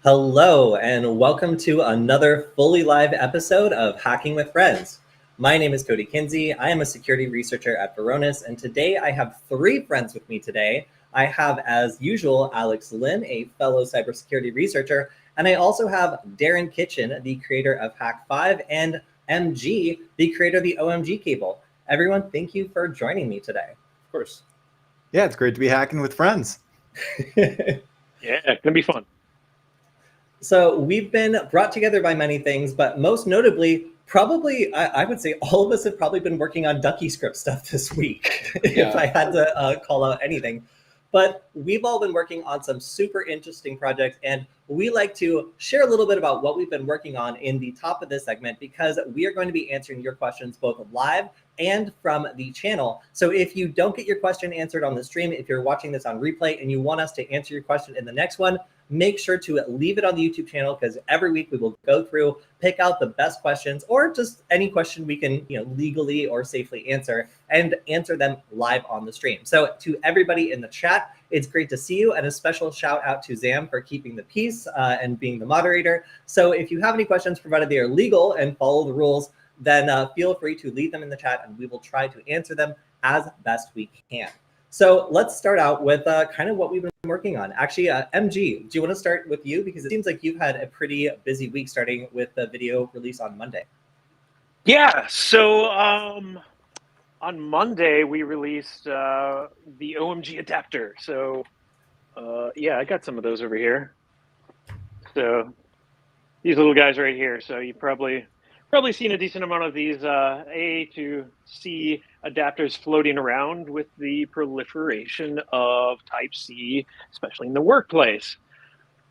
Hello, and welcome to another fully live episode of Hacking with Friends. My name is Kody Kinsey. I am a security researcher at Varonis, and today I have three friends with me today. I have, as usual, Alex Lin, a fellow cybersecurity researcher, and I also have Darren Kitchen, the creator of Hack5, and MG, the creator of the O.MG cable. Everyone, thank you for joining me today. Of course. Yeah, it's great to be hacking with friends. Yeah, it's gonna be fun. So we've been brought together by many things, but most notably, probably, I would say all of us have probably been working on Ducky script stuff this week, if I had to call out anything. But we've all been working on some super interesting projects, and we like to share a little bit about what we've been working on in the top of this segment, because we are going to be answering your questions both live and from the channel. So if you don't get your question answered on the stream, if you're watching this on replay and you want us to answer your question in the next one, make sure to leave it on the YouTube channel, because every week we will go through, pick out the best questions, or just any question we can legally or safely answer, and answer them live on the stream. So to everybody in the chat, it's great to see you, and a special shout out to Zam for keeping the peace and being the moderator. So if you have any questions, provided they are legal and follow the rules, then feel free to leave them in the chat, and we will try to answer them as best we can. So let's start out with kind of what we've been working on. Actually, MG, do you want to start with you? Because it seems like you've had a pretty busy week, starting with the video release on Monday. Yeah, so on Monday we released the O.MG adapter. So yeah, I got some of those over here. So these little guys right here. So you probably seen a decent amount of these A to C adapters floating around with the proliferation of Type-C, especially in the workplace.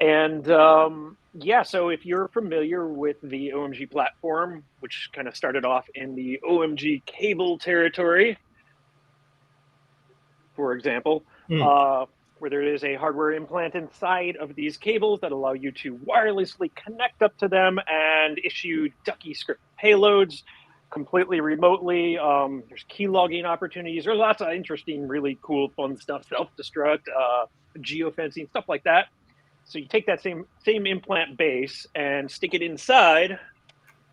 And yeah, so if you're familiar with the O.MG platform, which kind of started off in the O.MG cable territory, for example, where there is a hardware implant inside of these cables that allow you to wirelessly connect up to them and issue Ducky script payloads completely remotely. There's key logging opportunities. There's lots of interesting, really cool, fun stuff, self-destruct, geofencing, stuff like that. So you take that same implant base and stick it inside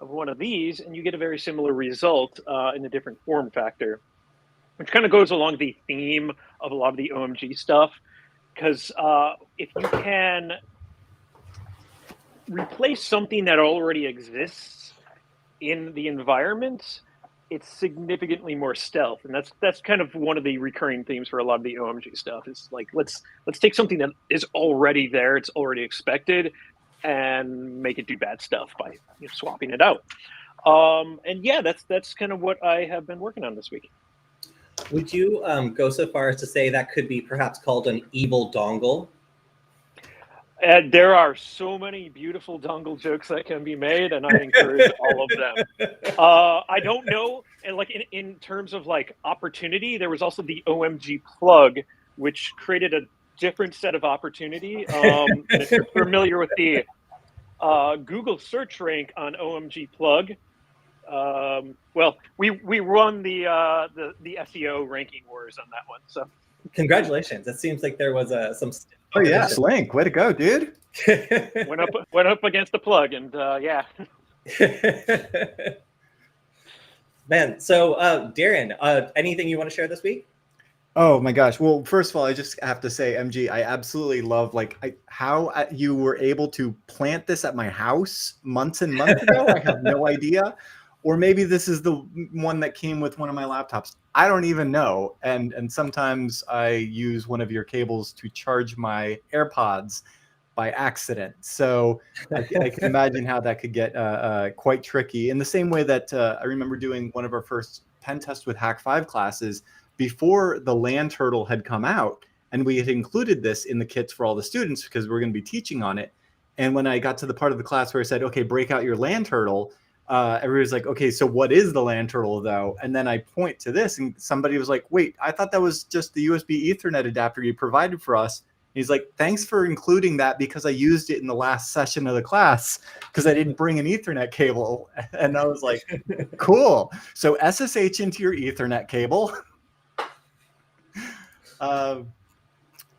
of one of these, and you get a very similar result in a different form factor, which kind of goes along the theme of a lot of the O.MG stuff. Because if you can replace something that already exists in the environment, it's significantly more stealth, and that's kind of one of the recurring themes for a lot of the O.MG stuff. Is like let's take something that is already there, it's already expected, and make it do bad stuff by swapping it out. And yeah, that's kind of what I have been working on this week. Would you go so far as to say that could be perhaps called an evil dongle? There are so many beautiful dongle jokes that can be made, and I encourage all of them. I don't know, and like in terms of like opportunity, there was also the O.MG plug, which created a different set of opportunity. If you're familiar with the Google search rank on O.MG plug, well, we won the SEO ranking wars on that one. So congratulations! It seems like there was some. Oh yeah, Slink, way to go, dude! went up against the plug, and yeah. Man, so Darren, anything you want to share this week? Oh my gosh! Well, first of all, I just have to say, MG, I absolutely love how you were able to plant this at my house months and months ago. I have no idea. Or maybe this is the one that came with one of my laptops. I don't even know. And sometimes I use one of your cables to charge my AirPods by accident. So I can imagine how that could get quite tricky. In the same way that I remember doing one of our first pen tests with Hack5 classes before the land turtle had come out. And we had included this in the kits for all the students because we're going to be teaching on it. And when I got to the part of the class where I said, okay, break out your land turtle, everybody's like, okay, so what is the land turtle though? And then I point to this and somebody was like, wait, I thought that was just the USB Ethernet adapter you provided for us. And he's like, thanks for including that because I used it in the last session of the class because I didn't bring an Ethernet cable. And I was like, cool. So SSH into your Ethernet cable.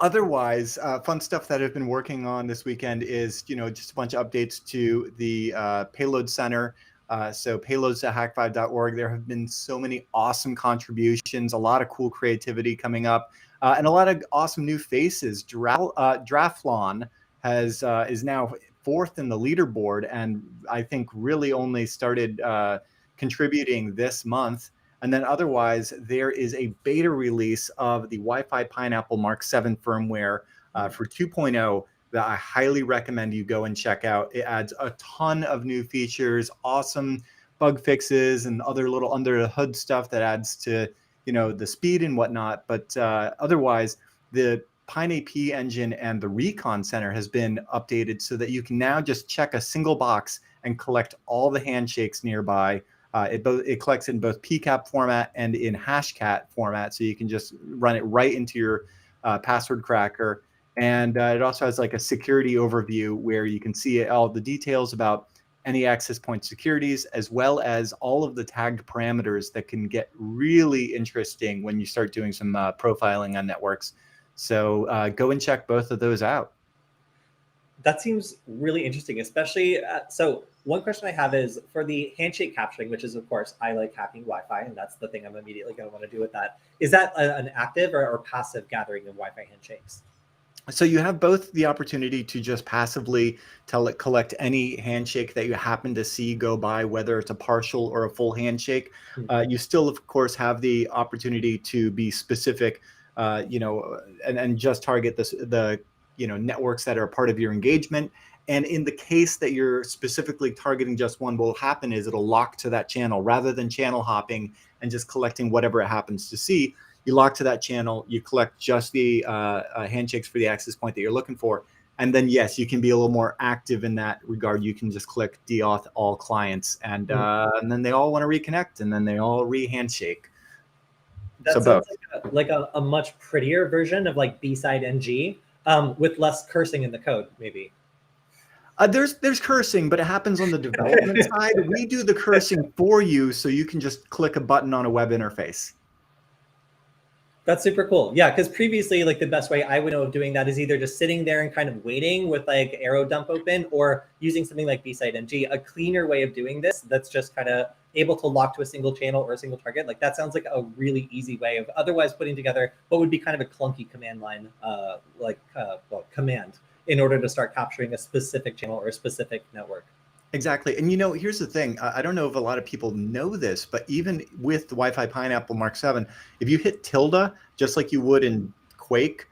Otherwise, fun stuff that I've been working on this weekend is, just a bunch of updates to the payload center. So payloads.hack5.org. There have been so many awesome contributions, a lot of cool creativity coming up, and a lot of awesome new faces. Draflon is now fourth in the leaderboard, and I think really only started contributing this month. And then otherwise, there is a beta release of the Wi-Fi Pineapple Mark 7 firmware for 2.0 that I highly recommend you go and check out. It adds a ton of new features, awesome bug fixes, and other little under the hood stuff that adds to the speed and whatnot. But otherwise, the PineAP engine and the Recon Center has been updated so that you can now just check a single box and collect all the handshakes nearby. It collects in both PCAP format and in hashcat format, so you can just run it right into your password cracker. And it also has like a security overview where you can see all the details about any access point securities, as well as all of the tagged parameters that can get really interesting when you start doing some profiling on networks. So go and check both of those out. That seems really interesting, especially. So one question I have is for the handshake capturing, which is, of course, I like hacking Wi-Fi, and that's the thing I'm immediately going to want to do with that. Is that an active or passive gathering of Wi-Fi handshakes? So you have both the opportunity to just passively tell it collect any handshake that you happen to see go by, whether it's a partial or a full handshake. You still, of course, have the opportunity to be specific, and just target the networks that are part of your engagement. And in the case that you're specifically targeting just one, what will happen is it'll lock to that channel rather than channel hopping and just collecting whatever it happens to see. You lock to that channel, you collect just the handshakes for the access point that you're looking for. And then, yes, you can be a little more active in that regard. You can just click deauth all clients, and then they all want to reconnect, and then they all re-handshake. That So sounds both. like a much prettier version of like B-side NG with less cursing in the code, maybe. There's cursing, but it happens on the development side. We do the cursing for you, so you can just click a button on a web interface. That's super cool. Yeah, because previously, like the best way I would know of doing that is either just sitting there and kind of waiting with like arrow dump open, or using something like B-side NG. A cleaner way of doing this that's just kind of able to lock to a single channel or a single target. Like that sounds like a really easy way of otherwise putting together what would be kind of a clunky command line, command in order to start capturing a specific channel or a specific network. Exactly. And here's the thing. I don't know if a lot of people know this, but even with the Wi-Fi Pineapple Mark 7, if you hit tilde, just like you would in Quake,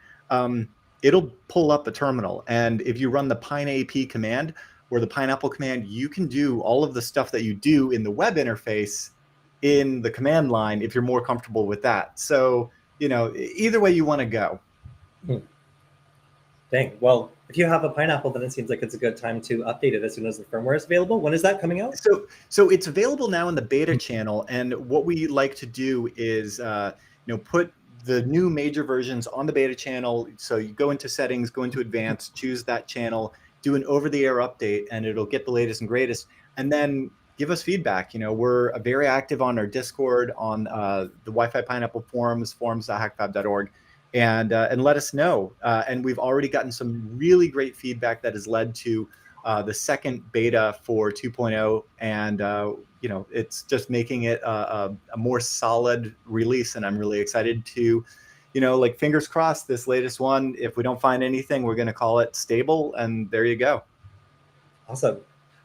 it'll pull up a terminal. And if you run the PineAP command or the Pineapple command, you can do all of the stuff that you do in the web interface in the command line if you're more comfortable with that. So, either way you want to go. Dang. Well, if you have a Pineapple, then it seems like it's a good time to update it as soon as the firmware is available. When is that coming out? So it's available now in the beta channel, and what we like to do is put the new major versions on the beta channel. So you go into settings, go into advanced, choose that channel, do an over-the-air update, and it'll get the latest and greatest, and then give us feedback. We're very active on our Discord, on the Wi-Fi Pineapple forums.hackfab.org. And let us know. And we've already gotten some really great feedback that has led to the second beta for 2.0. And, it's just making it a more solid release. And I'm really excited to, fingers crossed, this latest one, if we don't find anything, we're going to call it stable. And there you go. Awesome.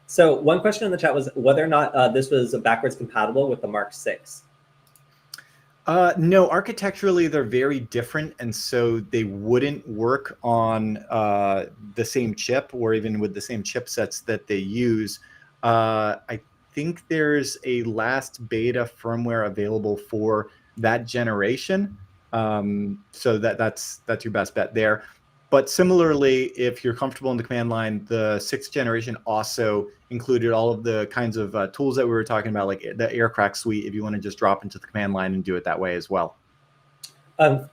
So one question in the chat was whether or not this was backwards compatible with the Mark 6. No, architecturally, they're very different, and so they wouldn't work on the same chip or even with the same chipsets that they use. I think there's a last beta firmware available for that generation, so that's your best bet there. But similarly, if you're comfortable in the command line, the 6th generation also included all of the kinds of tools that we were talking about, like the Aircrack suite, if you want to just drop into the command line and do it that way as well.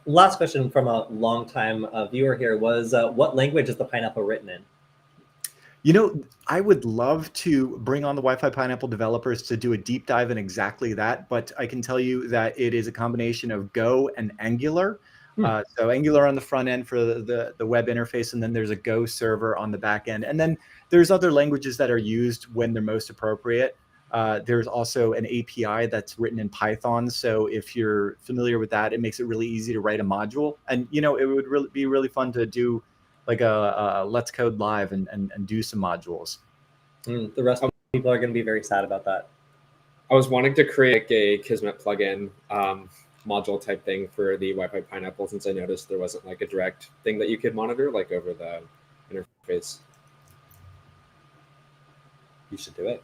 Last question from a longtime viewer here was, what language is the Pineapple written in? I would love to bring on the Wi-Fi Pineapple developers to do a deep dive in exactly that, but I can tell you that it is a combination of Go and Angular. So Angular on the front end for the web interface, and then there's a Go server on the back end. And then there's other languages that are used when they're most appropriate. There's also an API that's written in Python. So if you're familiar with that, it makes it really easy to write a module. And, you know, it would really be really fun to do like a Let's Code Live and do some modules. The rest of people are going to be very sad about that. I was wanting to create a Kismet plugin module type thing for the Wi-Fi Pineapple, since I noticed there wasn't like a direct thing that you could monitor like over the interface. You should do it.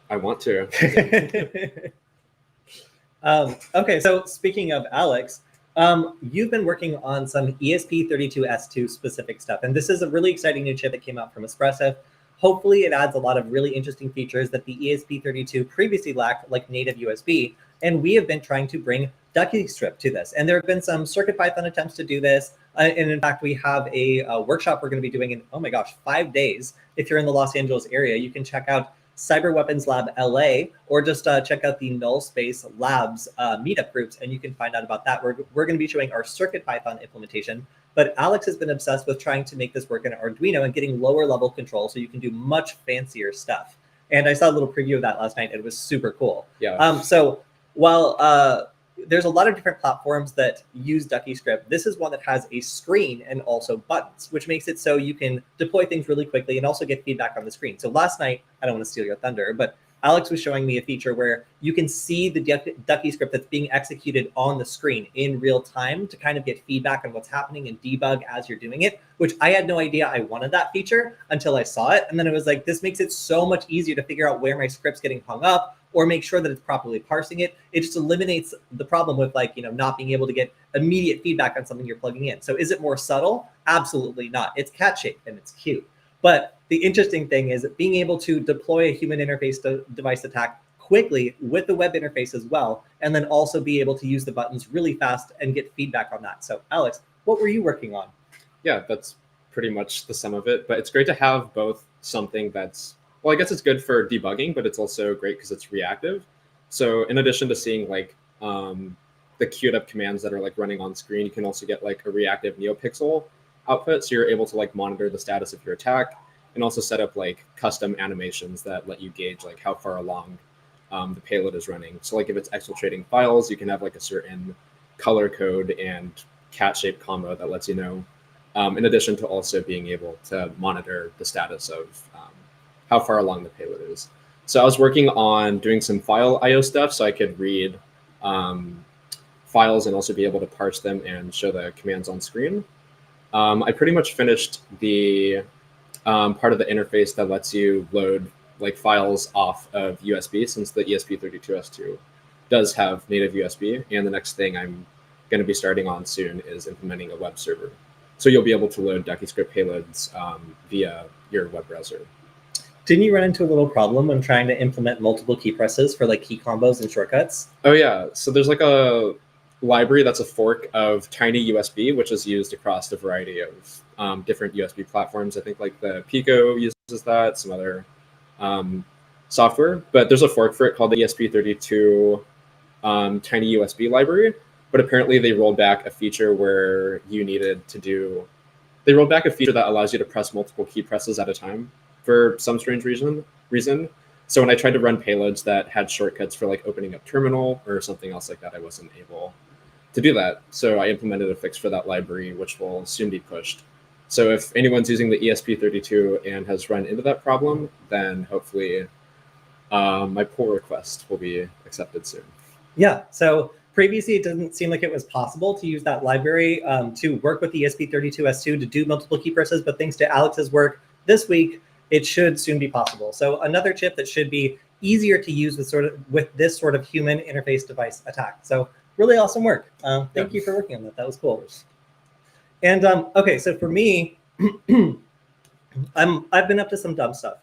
I want to. Okay, so speaking of Alex, you've been working on some ESP32S2 specific stuff, and this is a really exciting new chip that came out from Espresso. Hopefully it adds a lot of really interesting features that the ESP32 previously lacked, like native USB, and we have been trying to bring DuckyScript to this. And there have been some CircuitPython attempts to do this, and in fact, we have a workshop we're going to be doing in, oh my gosh, 5 days. If you're in the Los Angeles area, you can check out Cyber Weapons Lab LA, or just check out the Null Space Labs meetup groups, and you can find out about that. We're going to be showing our CircuitPython implementation, but Alex has been obsessed with trying to make this work in Arduino and getting lower level control so you can do much fancier stuff. And I saw a little preview of that last night. It was super cool. Yeah. So while there's a lot of different platforms that use DuckyScript, this is one that has a screen and also buttons, which makes it so you can deploy things really quickly and also get feedback on the screen. So last night, I don't want to steal your thunder, but Alex was showing me a feature where you can see the DuckyScript that's being executed on the screen in real time to kind of get feedback on what's happening and debug as you're doing it, which I had no idea I wanted that feature until I saw it. And then it was like, this makes it so much easier to figure out where my script's getting hung up or make sure that it's properly parsing it. It just eliminates the problem with like, you know, not being able to get immediate feedback on something you're plugging in. So is it more subtle? Absolutely not. It's cat-shaped and it's cute. But the interesting thing is being able to deploy a human interface device attack quickly with the web interface as well, and then also be able to use the buttons really fast and get feedback on that. So Alex, what were you working on? Yeah, that's pretty much the sum of it. But it's great to have both something that's, well, I guess it's good for debugging, but it's also great because it's reactive. So in addition to seeing like the queued up commands that are like running on screen, you can also get like a reactive NeoPixel output. So you're able to like monitor the status of your attack and also set up like custom animations that let you gauge like how far along the payload is running. So like if it's exfiltrating files, you can have like a certain color code and cat-shaped combo that lets you know, in addition to also being able to monitor the status of how far along the payload is. So I was working on doing some file IO stuff so I could read files and also be able to parse them and show the commands on screen. I pretty much finished the part of the interface that lets you load like files off of USB, since the ESP32S2 does have native USB. And the next thing I'm going to be starting on soon is implementing a web server. So you'll be able to load DuckyScript payloads via your web browser. Didn't you run into a little problem when trying to implement multiple key presses for like key combos and shortcuts? Oh yeah, so there's like a library that's a fork of Tiny USB, which is used across a variety of different USB platforms. I think like the Pico uses that, some other software, but there's a fork for it called the ESP32 Tiny USB library. But apparently they rolled back a feature where you needed to do, they rolled back a feature that allows you to press multiple key presses at a time for some strange reason. So when I tried to run payloads that had shortcuts for like opening up terminal or something else like that, I wasn't able to do that. So I implemented a fix for that library, which will soon be pushed. So if anyone's using the ESP32 and has run into that problem, then hopefully my pull request will be accepted soon. Yeah, so previously it doesn't seem like it was possible to use that library to work with the ESP32S2 to do multiple key presses, but thanks to Alex's work this week, it should soon be possible. So another chip that should be easier to use with this sort of human interface device attack. So really awesome work. Thank you for working on that. That was cool. And okay, so for me, I've been up to some dumb stuff.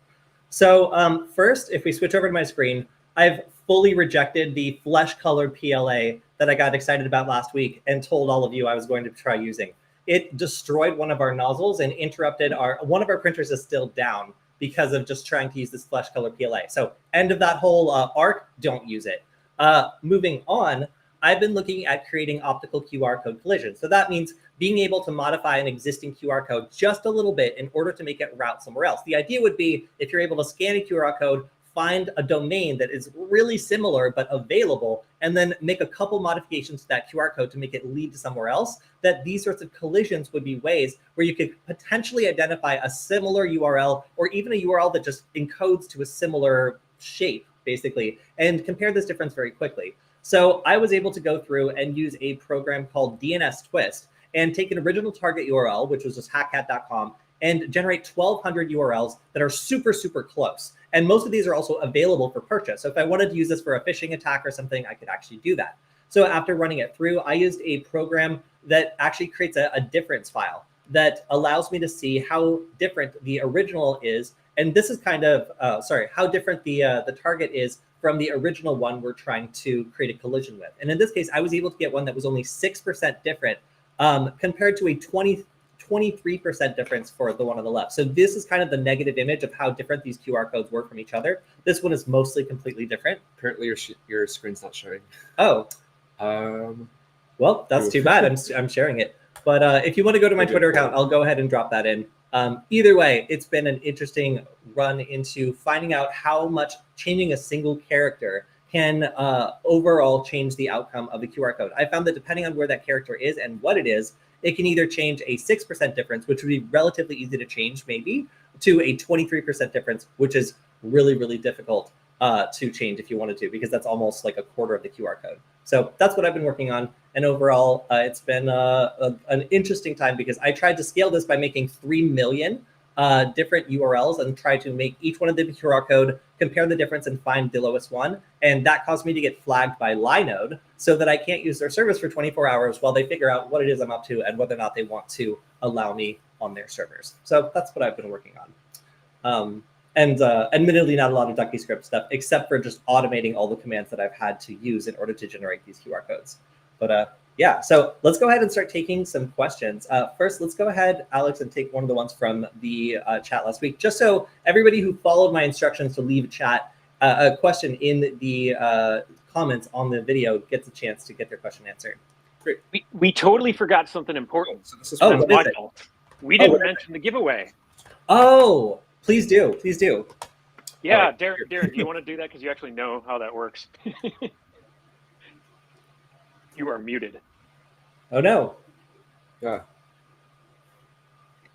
So first, if we switch over to my screen, I've fully rejected the flesh-colored PLA that I got excited about last week and told all of you I was going to try using. It destroyed one of our nozzles and interrupted one of our printers is still down because of just trying to use this flesh-colored PLA. So end of that whole arc, don't use it. Moving on, I've been looking at creating optical QR code collisions. So that means being able to modify an existing QR code just a little bit in order to make it route somewhere else. The idea would be if you're able to scan a QR code, find a domain that is really similar but available, and then make a couple modifications to that QR code to make it lead to somewhere else, that these sorts of collisions would be ways where you could potentially identify a similar URL or even a URL that just encodes to a similar shape, basically, and compare this difference very quickly. So I was able to go through and use a program called DNS Twist and take an original target URL, which was just hackcat.com, and generate 1,200 URLs that are super, super close. And most of these are also available for purchase. So if I wanted to use this for a phishing attack or something, I could actually do that. So after running it through, I used a program that actually creates a difference file that allows me to see how different the original is. And this is kind of, how different the target is from the original one we're trying to create a collision with. And in this case, I was able to get one that was only 6% different compared to a 23% difference for the one on the left. So this is kind of the negative image of how different these QR codes were from each other. This one is mostly completely different. Apparently your screen's not showing. Oh. Well, that's Oof. too bad. I'm sharing it. But if you want to go to my Twitter account, I'll go ahead and drop that in. Either way, it's been an interesting run into finding out how much changing a single character can overall change the outcome of the QR code. I found that depending on where that character is and what it is, it can either change a 6% difference, which would be relatively easy to change maybe, to a 23% difference, which is really, really difficult to change if you wanted to, because that's almost like a quarter of the QR code. So that's what I've been working on. And overall, it's been an interesting time because I tried to scale this by making 3 million different URLs and try to make each one of the QR code, compare the difference and find the lowest one. And that caused me to get flagged by Linode so that I can't use their service for 24 hours while they figure out what it is I'm up to and whether or not they want to allow me on their servers. So that's what I've been working on. And admittedly, not a lot of DuckyScript stuff, except for just automating all the commands that I've had to use in order to generate these QR codes. But yeah, so let's go ahead and start taking some questions. First, let's go ahead, Alex, and take one of the ones from the chat last week, just so everybody who followed my instructions to leave a question in the comments on the video gets a chance to get their question answered. Great. We totally forgot something important. So this is what is it? We didn't mention the giveaway. Oh, please do. Please do. Yeah, right. Darren, do you want to do that? Because you actually know how that works. You are muted. Oh, no. Yeah.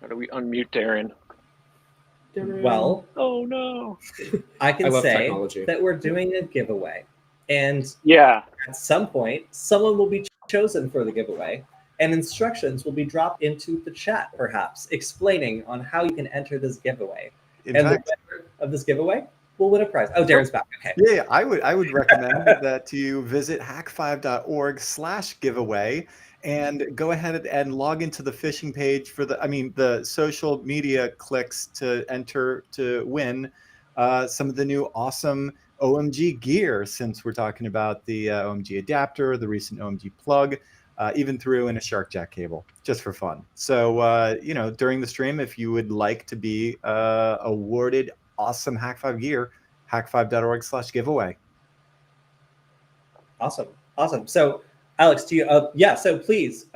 How do we unmute Darren? Well, oh no. I can say technology. that we're doing a giveaway. And yeah, at some point, someone will be chosen for the giveaway. And instructions will be dropped into the chat, perhaps, explaining on how you can enter this giveaway. And the winner of this giveaway will win a prize. Oh, Darren's back. Okay. Yeah, I would recommend that you visit hack5.org/giveaway and go ahead and log into the phishing page for the social media clicks to enter to win some of the new awesome O.MG gear, since we're talking about the O.MG adapter, the recent O.MG plug, even threw in a SharkJack cable just for fun. So, during the stream, if you would like to be awarded awesome Hack5 gear, hack5.org/giveaway. Awesome. So, Alex, do you? So please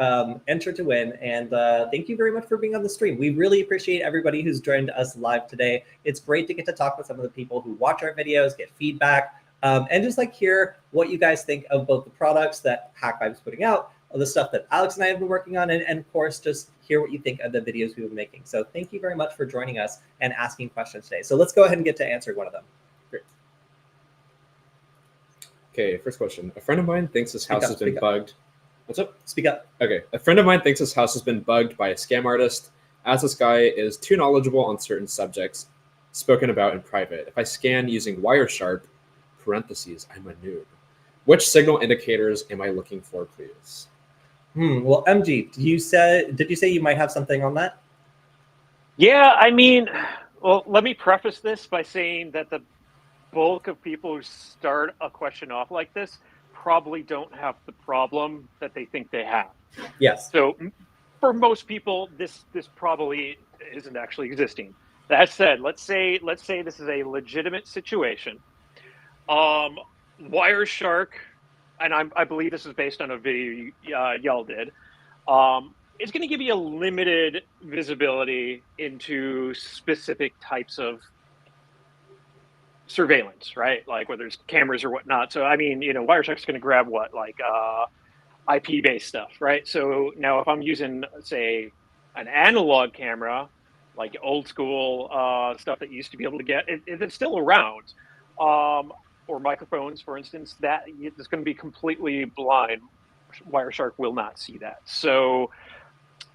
enter to win. And thank you very much for being on the stream. We really appreciate everybody who's joined us live today. It's great to get to talk with some of the people who watch our videos, get feedback, and just hear what you guys think of both the products that Hack5 is putting out, the stuff that Alex and I have been working on, and of course, just hear what you think of the videos we've been making. So thank you very much for joining us and asking questions today. So let's go ahead and get to answering one of them. Great. Okay, first question. A friend of mine thinks his house has been bugged. What's up? Speak up. Okay. A friend of mine thinks his house has been bugged by a scam artist, as this guy is too knowledgeable on certain subjects spoken about in private. If I scan using Wireshark, parentheses, I'm a noob. Which signal indicators am I looking for, please? Well, MG, did you say you might have something on that? Yeah, well, let me preface this by saying that the bulk of people who start a question off like this probably don't have the problem that they think they have. Yes. So for most people, this probably isn't actually existing. That said, let's say this is a legitimate situation. Wireshark and I believe this is based on a video y'all did, it's going to give you a limited visibility into specific types of surveillance, right? Like whether it's cameras or whatnot. So I mean, Wireshark's going to grab what, like IP-based stuff, right? So now if I'm using, say, an analog camera, like old school stuff that you used to be able to get, if it's still around, or microphones, for instance, that it's going to be completely blind. Wireshark will not see that. So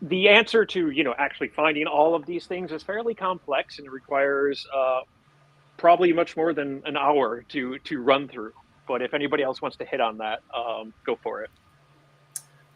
the answer to actually finding all of these things is fairly complex, and it requires probably much more than an hour to run through. But if anybody else wants to hit on that, go for it.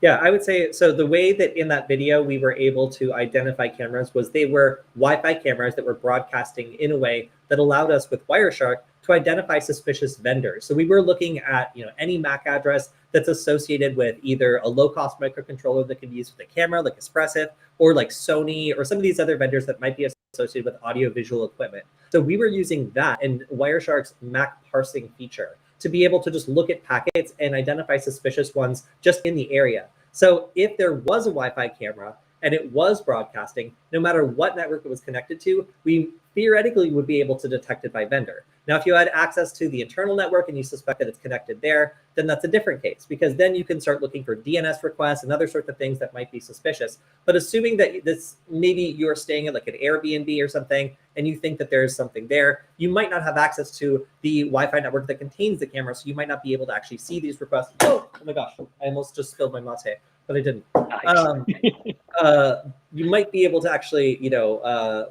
Yeah, I would say, so the way that in that video we were able to identify cameras was they were Wi-Fi cameras that were broadcasting in a way that allowed us with Wireshark to identify suspicious vendors. So we were looking at any MAC address that's associated with either a low-cost microcontroller that can be used with a camera like Espressif, or like Sony, or some of these other vendors that might be associated with audio-visual equipment. So we were using that and Wireshark's MAC parsing feature to be able to just look at packets and identify suspicious ones just in the area. So if there was a Wi-Fi camera and it was broadcasting, no matter what network it was connected to, we theoretically would be able to detect it by vendor. Now, if you had access to the internal network and you suspect that it's connected there, then that's a different case, because then you can start looking for DNS requests and other sorts of things that might be suspicious. But assuming that this, maybe you're staying at like an Airbnb or something, and you think that there's something there, you might not have access to the Wi-Fi network that contains the camera, so you might not be able to actually see these requests. Oh my gosh, I almost just spilled my mate, but I didn't. Nice. You might be able to actually,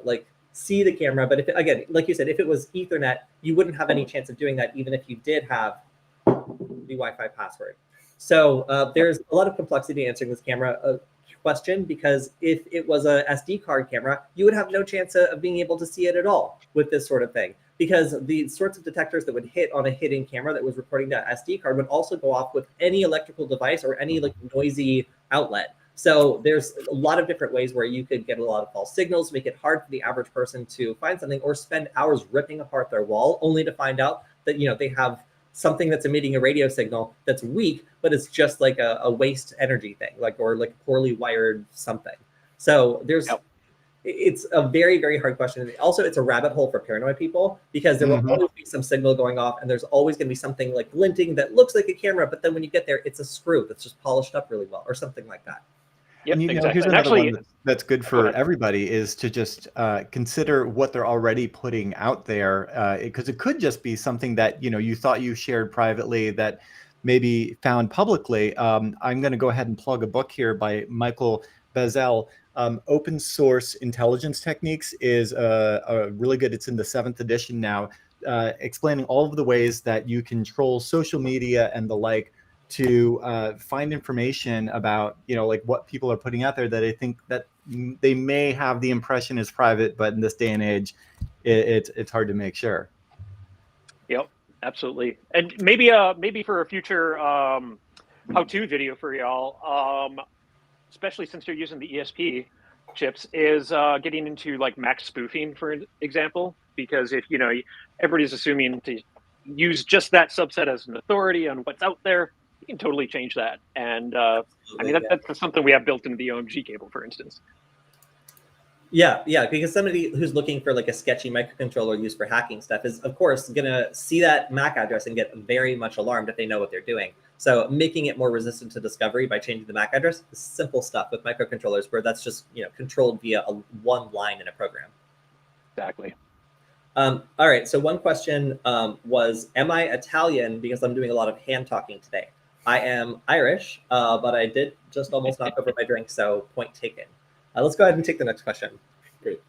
like see the camera, but if again, like you said, if it was Ethernet, you wouldn't have any chance of doing that, even if you did have the Wi-Fi password. So there's a lot of complexity answering this camera question, because if it was a SD card camera, you would have no chance of being able to see it at all with this sort of thing, because the sorts of detectors that would hit on a hidden camera that was recording that SD card would also go off with any electrical device or any like noisy outlet. So there's a lot of different ways where you could get a lot of false signals, make it hard for the average person to find something, or spend hours ripping apart their wall only to find out that they have something that's emitting a radio signal that's weak, but it's just like a waste energy thing, or like poorly wired something. So there's, it's a very, very hard question. Also, it's a rabbit hole for paranoid people, because there will always be some signal going off, and there's always going to be something like glinting that looks like a camera, but then when you get there, it's a screw that's just polished up really well, or something like that. Yep, and exactly. Here's another one that's good for everybody, is to just consider what they're already putting out there, because it could just be something that you thought you shared privately that maybe found publicly. I'm going to go ahead and plug a book here by Michael Bezel. Open Source Intelligence Techniques is a really good. It's in the 7th edition now, explaining all of the ways that you control social media and the like, to find information about like what people are putting out there that I think that they may have the impression is private, but in this day and age, it's hard to make sure. Yep, absolutely. And maybe for a future how-to video for y'all, especially since you're using the ESP chips, is getting into like Mac spoofing, for example, because if everybody's assuming to use just that subset as an authority on what's out there, you can totally change that. And I mean, that's something we have built into the O.MG cable, for instance. Yeah, because somebody who's looking for like a sketchy microcontroller used for hacking stuff is, of course, gonna see that MAC address and get very much alarmed if they know what they're doing. So making it more resistant to discovery by changing the MAC address is simple stuff with microcontrollers, where that's just controlled via one line in a program. Exactly. All right, so one question was, am I Italian? Because I'm doing a lot of hand talking today. I am Irish, but I did just almost knock over my drink, so point taken. Let's go ahead and take the next question. Great.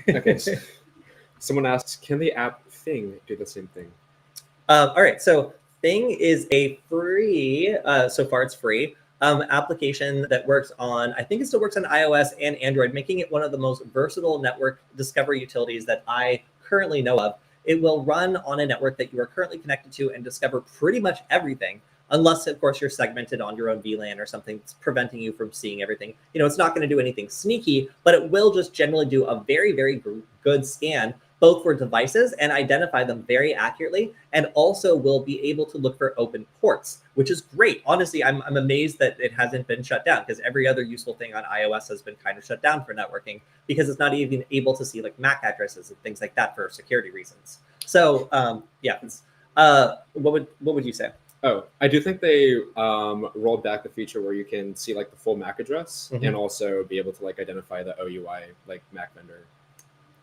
Okay. So someone asks, can the app Thing do the same thing? All right. So Thing is a free, so far it's free, application that works on, I think it still works on iOS and Android, making it one of the most versatile network discovery utilities that I currently know of. It will run on a network that you are currently connected to and discover pretty much everything, unless, of course, you're segmented on your own VLAN or something that's preventing you from seeing everything. It's not going to do anything sneaky, but it will just generally do a very, very good scan both for devices and identify them very accurately, and also will be able to look for open ports, which is great. Honestly, I'm amazed that it hasn't been shut down, because every other useful thing on iOS has been kind of shut down for networking, because it's not even able to see like MAC addresses and things like that for security reasons. So yeah, what would you say? Oh, I do think they rolled back the feature where you can see like the full MAC address and also be able to like identify the OUI like MAC vendor.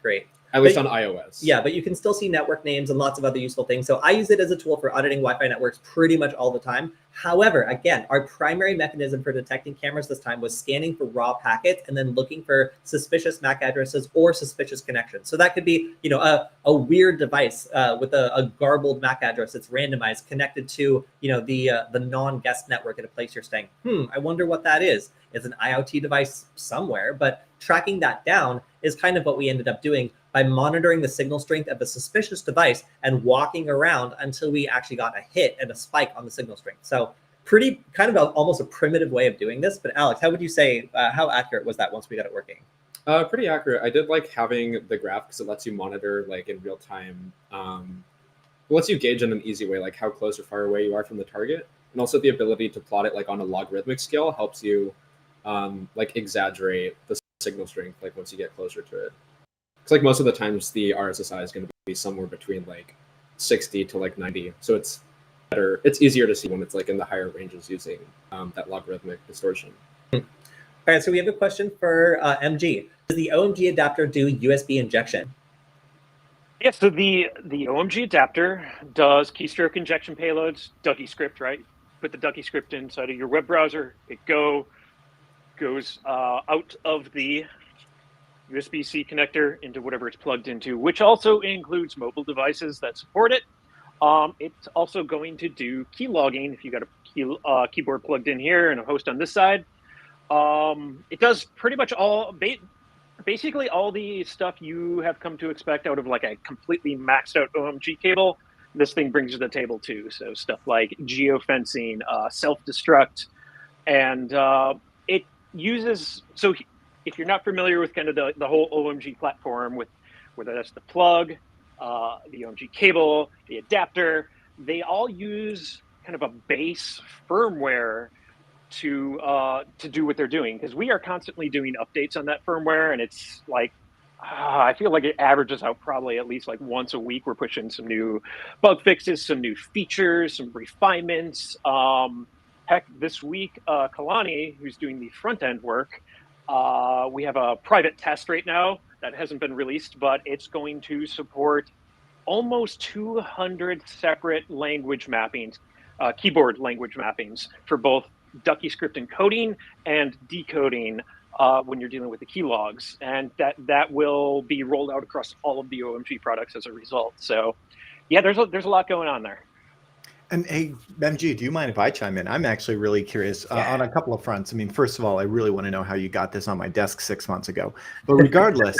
Great. At least on iOS. Yeah, but you can still see network names and lots of other useful things. So I use it as a tool for auditing Wi-Fi networks pretty much all the time. However, again, our primary mechanism for detecting cameras this time was scanning for raw packets and then looking for suspicious MAC addresses or suspicious connections. So that could be, you know, a weird device with a garbled MAC address that's randomized connected to, you know, the non-guest network at a place you're staying. I wonder what that is. It's an IoT device somewhere, but tracking that down is kind of what we ended up doing by monitoring the signal strength of a suspicious device and walking around until we actually got a hit and a spike on the signal strength. So pretty kind of almost a primitive way of doing this. But Alex, how would you say, how accurate was that once we got it working? Pretty accurate. I did like having the graph because it lets you monitor like in real time. It lets you gauge in an easy way, like how close or far away you are from the target. And also the ability to plot it like on a logarithmic scale helps you like exaggerate the signal strength like once you get closer to it. It's like most of the times the RSSI is going to be somewhere between like 60 to like 90. So it's better. It's easier to see when it's like in the higher ranges using that logarithmic distortion. All right, so we have a question for MG. Does the O.MG adapter do USB injection? Yeah, so the O.MG adapter does keystroke injection payloads, Ducky script, right? Put the Ducky script inside of your web browser. It goes out of the USB-C connector into whatever it's plugged into, which also includes mobile devices that support it. It's also going to do key logging if you got a keyboard plugged in here and a host on this side. It does pretty much basically all the stuff you have come to expect out of like a completely maxed out O.MG cable. This thing brings to the table too. So stuff like geofencing, self-destruct, and it uses, so if you're not familiar with kind of the whole O.MG platform, with whether that's the plug, the O.MG cable, the adapter, they all use kind of a base firmware to do what they're doing, because we are constantly doing updates on that firmware, and it's like I feel like it averages out probably at least like once a week. We're pushing some new bug fixes, some new features, some refinements. Heck, this week, Kalani, who's doing the front end work, we have a private test right now that hasn't been released, but it's going to support almost 200 separate language mappings, keyboard language mappings for both Ducky script encoding and decoding when you're dealing with the key logs. And that will be rolled out across all of the O.MG products as a result. So yeah, there's a lot going on there. And hey, MG, do you mind if I chime in? I'm actually really curious on a couple of fronts. I mean, first of all, I really want to know how you got this on my desk 6 months ago. But regardless,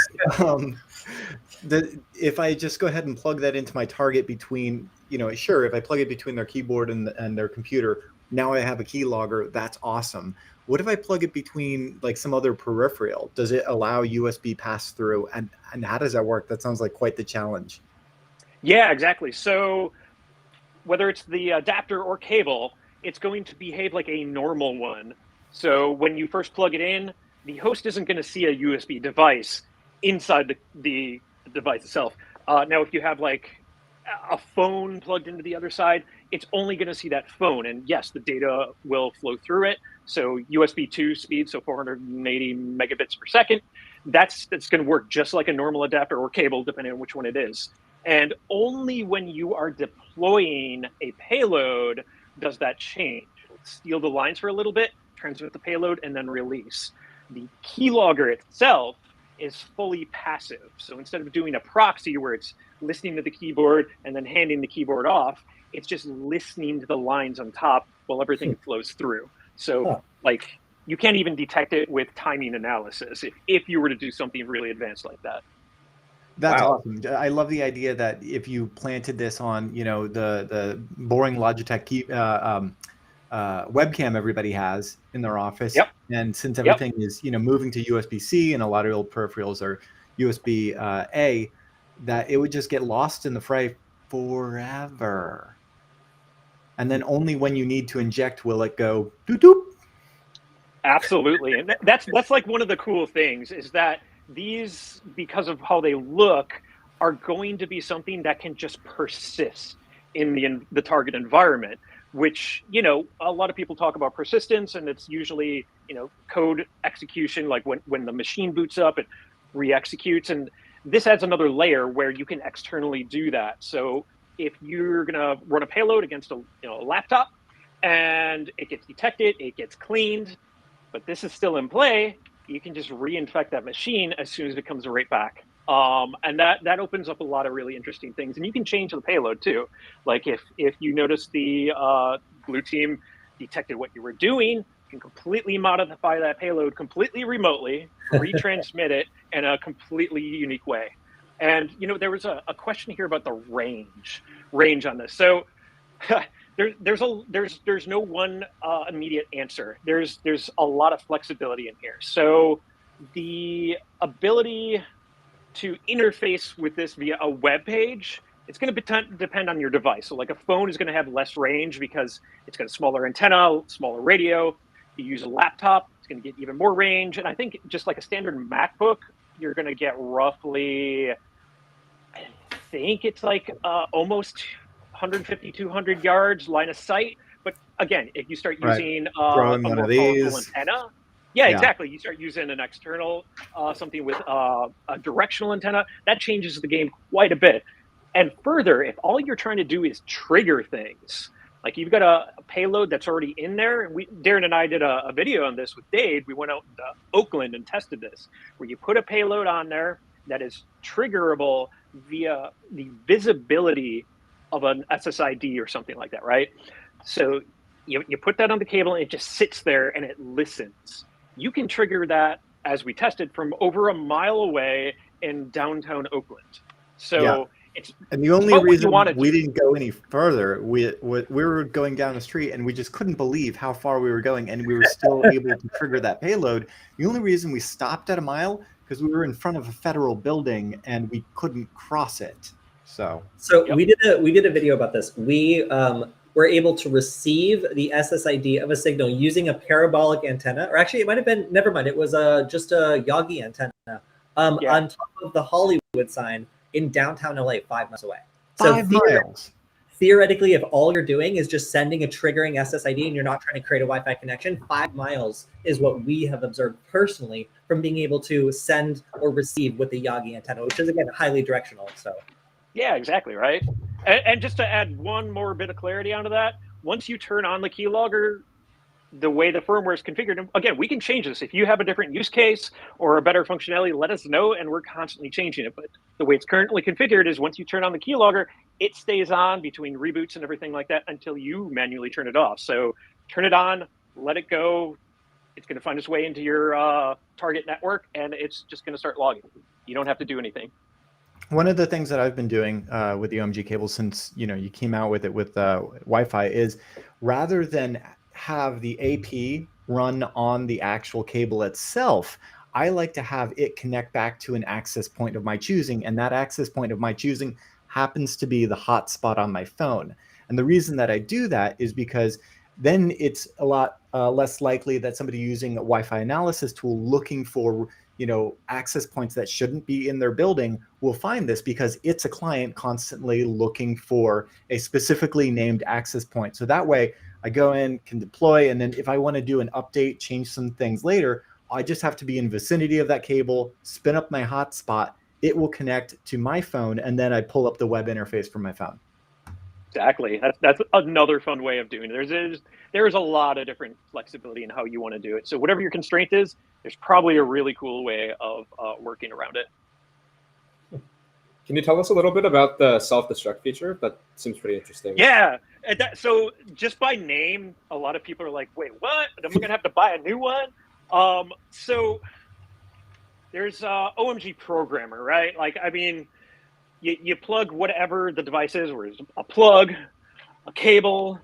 if I just go ahead and plug that into my target between, you know, sure, if I plug it between their keyboard and their computer, now I have a keylogger. That's awesome. What if I plug it between like some other peripheral? Does it allow USB pass through? And how does that work? That sounds like quite the challenge. Yeah, exactly. So whether it's the adapter or cable, it's going to behave like a normal one. So when you first plug it in, the host isn't going to see a USB device inside the device itself. Now, if you have like a phone plugged into the other side, it's only going to see that phone. And yes, the data will flow through it. So USB 2 speed, so 480 megabits per second, that's going to work just like a normal adapter or cable, depending on which one it is. And only when you are deploying a payload does that change. It'll steal the lines for a little bit, transmit the payload, and then release. The keylogger itself is fully passive. So instead of doing a proxy where it's listening to the keyboard and then handing the keyboard off, it's just listening to the lines on top while everything flows through. So like you can't even detect it with timing analysis if you were to do something really advanced like that. That's awesome. I love the idea that if you planted this on, you know, the boring Logitech webcam everybody has in their office, and since everything is, you know, moving to USB-C and a lot of old peripherals are USB-A, that it would just get lost in the fray forever. And then only when you need to inject will it go doop doop. Absolutely. And that's like one of the cool things is that these, because of how they look, are going to be something that can just persist in the target environment, which, you know, a lot of people talk about persistence, and it's usually, you know, code execution, like when the machine boots up, it re-executes. And this adds another layer where you can externally do that. So if you're gonna run a payload against a, you know, a laptop and it gets detected, it gets cleaned, but this is still in play, you can just reinfect that machine as soon as it comes right back. And that opens up a lot of really interesting things. And you can change the payload too. Like if you notice the blue team detected what you were doing, you can completely modify that payload completely remotely, retransmit it in a completely unique way. And you know, there was a question here about the range on this. So there's no one immediate answer. There's a lot of flexibility in here. So the ability to interface with this via a web page, it's going to depend on your device. So like a phone is going to have less range because it's got a smaller antenna, smaller radio. You use a laptop, it's going to get even more range. And I think just like a standard MacBook, you're going to get roughly, I think it's like almost 150, 200 yards line of sight. But again, if you start Right. using Throwing a one of more powerful these. antenna, yeah, Yeah. exactly. You start using an external, something with a directional antenna, that changes the game quite a bit. And further, if all you're trying to do is trigger things, like you've got a payload that's already in there. And Darren and I did a video on this with Dave. We went out to Oakland and tested this, where you put a payload on there that is triggerable via the visibility of an SSID or something like that, right? So you put that on the cable and it just sits there and it listens. You can trigger that, as we tested, from over a mile away in downtown Oakland. So Yeah. it's And the only about what reason you want to we do. didn't go any further, we were going down the street and we just couldn't believe how far we were going, and we were still able to trigger that payload. The only reason we stopped at a mile because we were in front of a federal building and we couldn't cross it. So we did a video about this. We were able to receive the SSID of a signal using a parabolic antenna, or actually it might have been, never mind, it was just a Yagi antenna on top of the Hollywood sign in downtown LA, 5 miles away. So 5 miles. Theoretically, if all you're doing is just sending a triggering SSID and you're not trying to create a Wi-Fi connection, 5 miles is what we have observed personally from being able to send or receive with the Yagi antenna, which is, again, highly directional. So yeah, exactly, right. And just to add one more bit of clarity onto that, once you turn on the keylogger, the way the firmware is configured, and again, we can change this. If you have a different use case or a better functionality, let us know, and we're constantly changing it. But the way it's currently configured is once you turn on the keylogger, it stays on between reboots and everything like that until you manually turn it off. So turn it on, let it go. It's going to find its way into your target network, and it's just going to start logging. You don't have to do anything. One of the things that I've been doing with the O.MG cable since you came out with it with Wi-Fi is, rather than have the AP run on the actual cable itself, I like to have it connect back to an access point of my choosing, and that access point of my choosing happens to be the hotspot on my phone. And the reason that I do that is because then it's a lot less likely that somebody using a Wi-Fi analysis tool looking for access points that shouldn't be in their building will find this, because it's a client constantly looking for a specifically named access point. So that way I go in, can deploy, and then if I want to do an update, change some things later, I just have to be in vicinity of that cable, spin up my hotspot, it will connect to my phone, and then I pull up the web interface from my phone. Exactly. That's another fun way of doing it. There's a lot of different flexibility in how you want to do it. So whatever your constraint is, there's probably a really cool way of working around it. Can you tell us a little bit about the self-destruct feature? That seems pretty interesting. Yeah. So just by name, a lot of people are like, wait, what? Am I going to have to buy a new one? So there's O.MG programmer, right? Like, I mean, you plug whatever the device is, or a plug, a cable,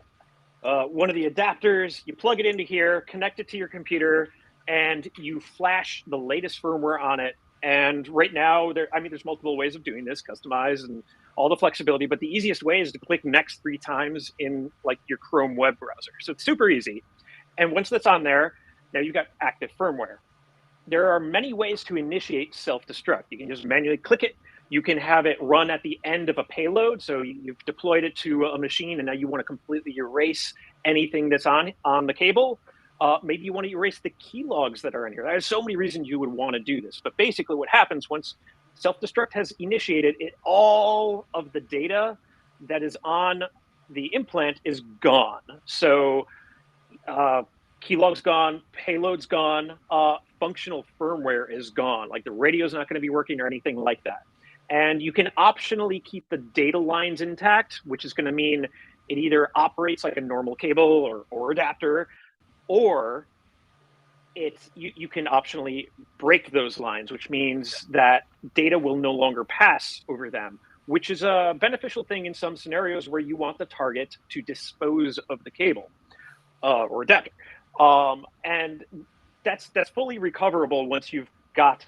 one of the adapters, you plug it into here, connect it to your computer, and you flash the latest firmware on it And right now, there's multiple ways of doing this, customize and all the flexibility. But the easiest way is to click next 3 times in like your Chrome web browser. So it's super easy. And once that's on there, now you've got active firmware. There are many ways to initiate self-destruct. You can just manually click it. You can have it run at the end of a payload. So you've deployed it to a machine and now you want to completely erase anything that's on the cable. Maybe you want to erase the key logs that are in here. There's so many reasons you would want to do this. But basically what happens once self-destruct has initiated, all of the data that is on the implant is gone. So keylog's gone, payload's gone, functional firmware is gone. Like the radio's not going to be working or anything like that. And you can optionally keep the data lines intact, which is going to mean it either operates like a normal cable or adapter, or you can optionally break those lines, which means that data will no longer pass over them, which is a beneficial thing in some scenarios where you want the target to dispose of the cable or adapter. And that's fully recoverable once you've got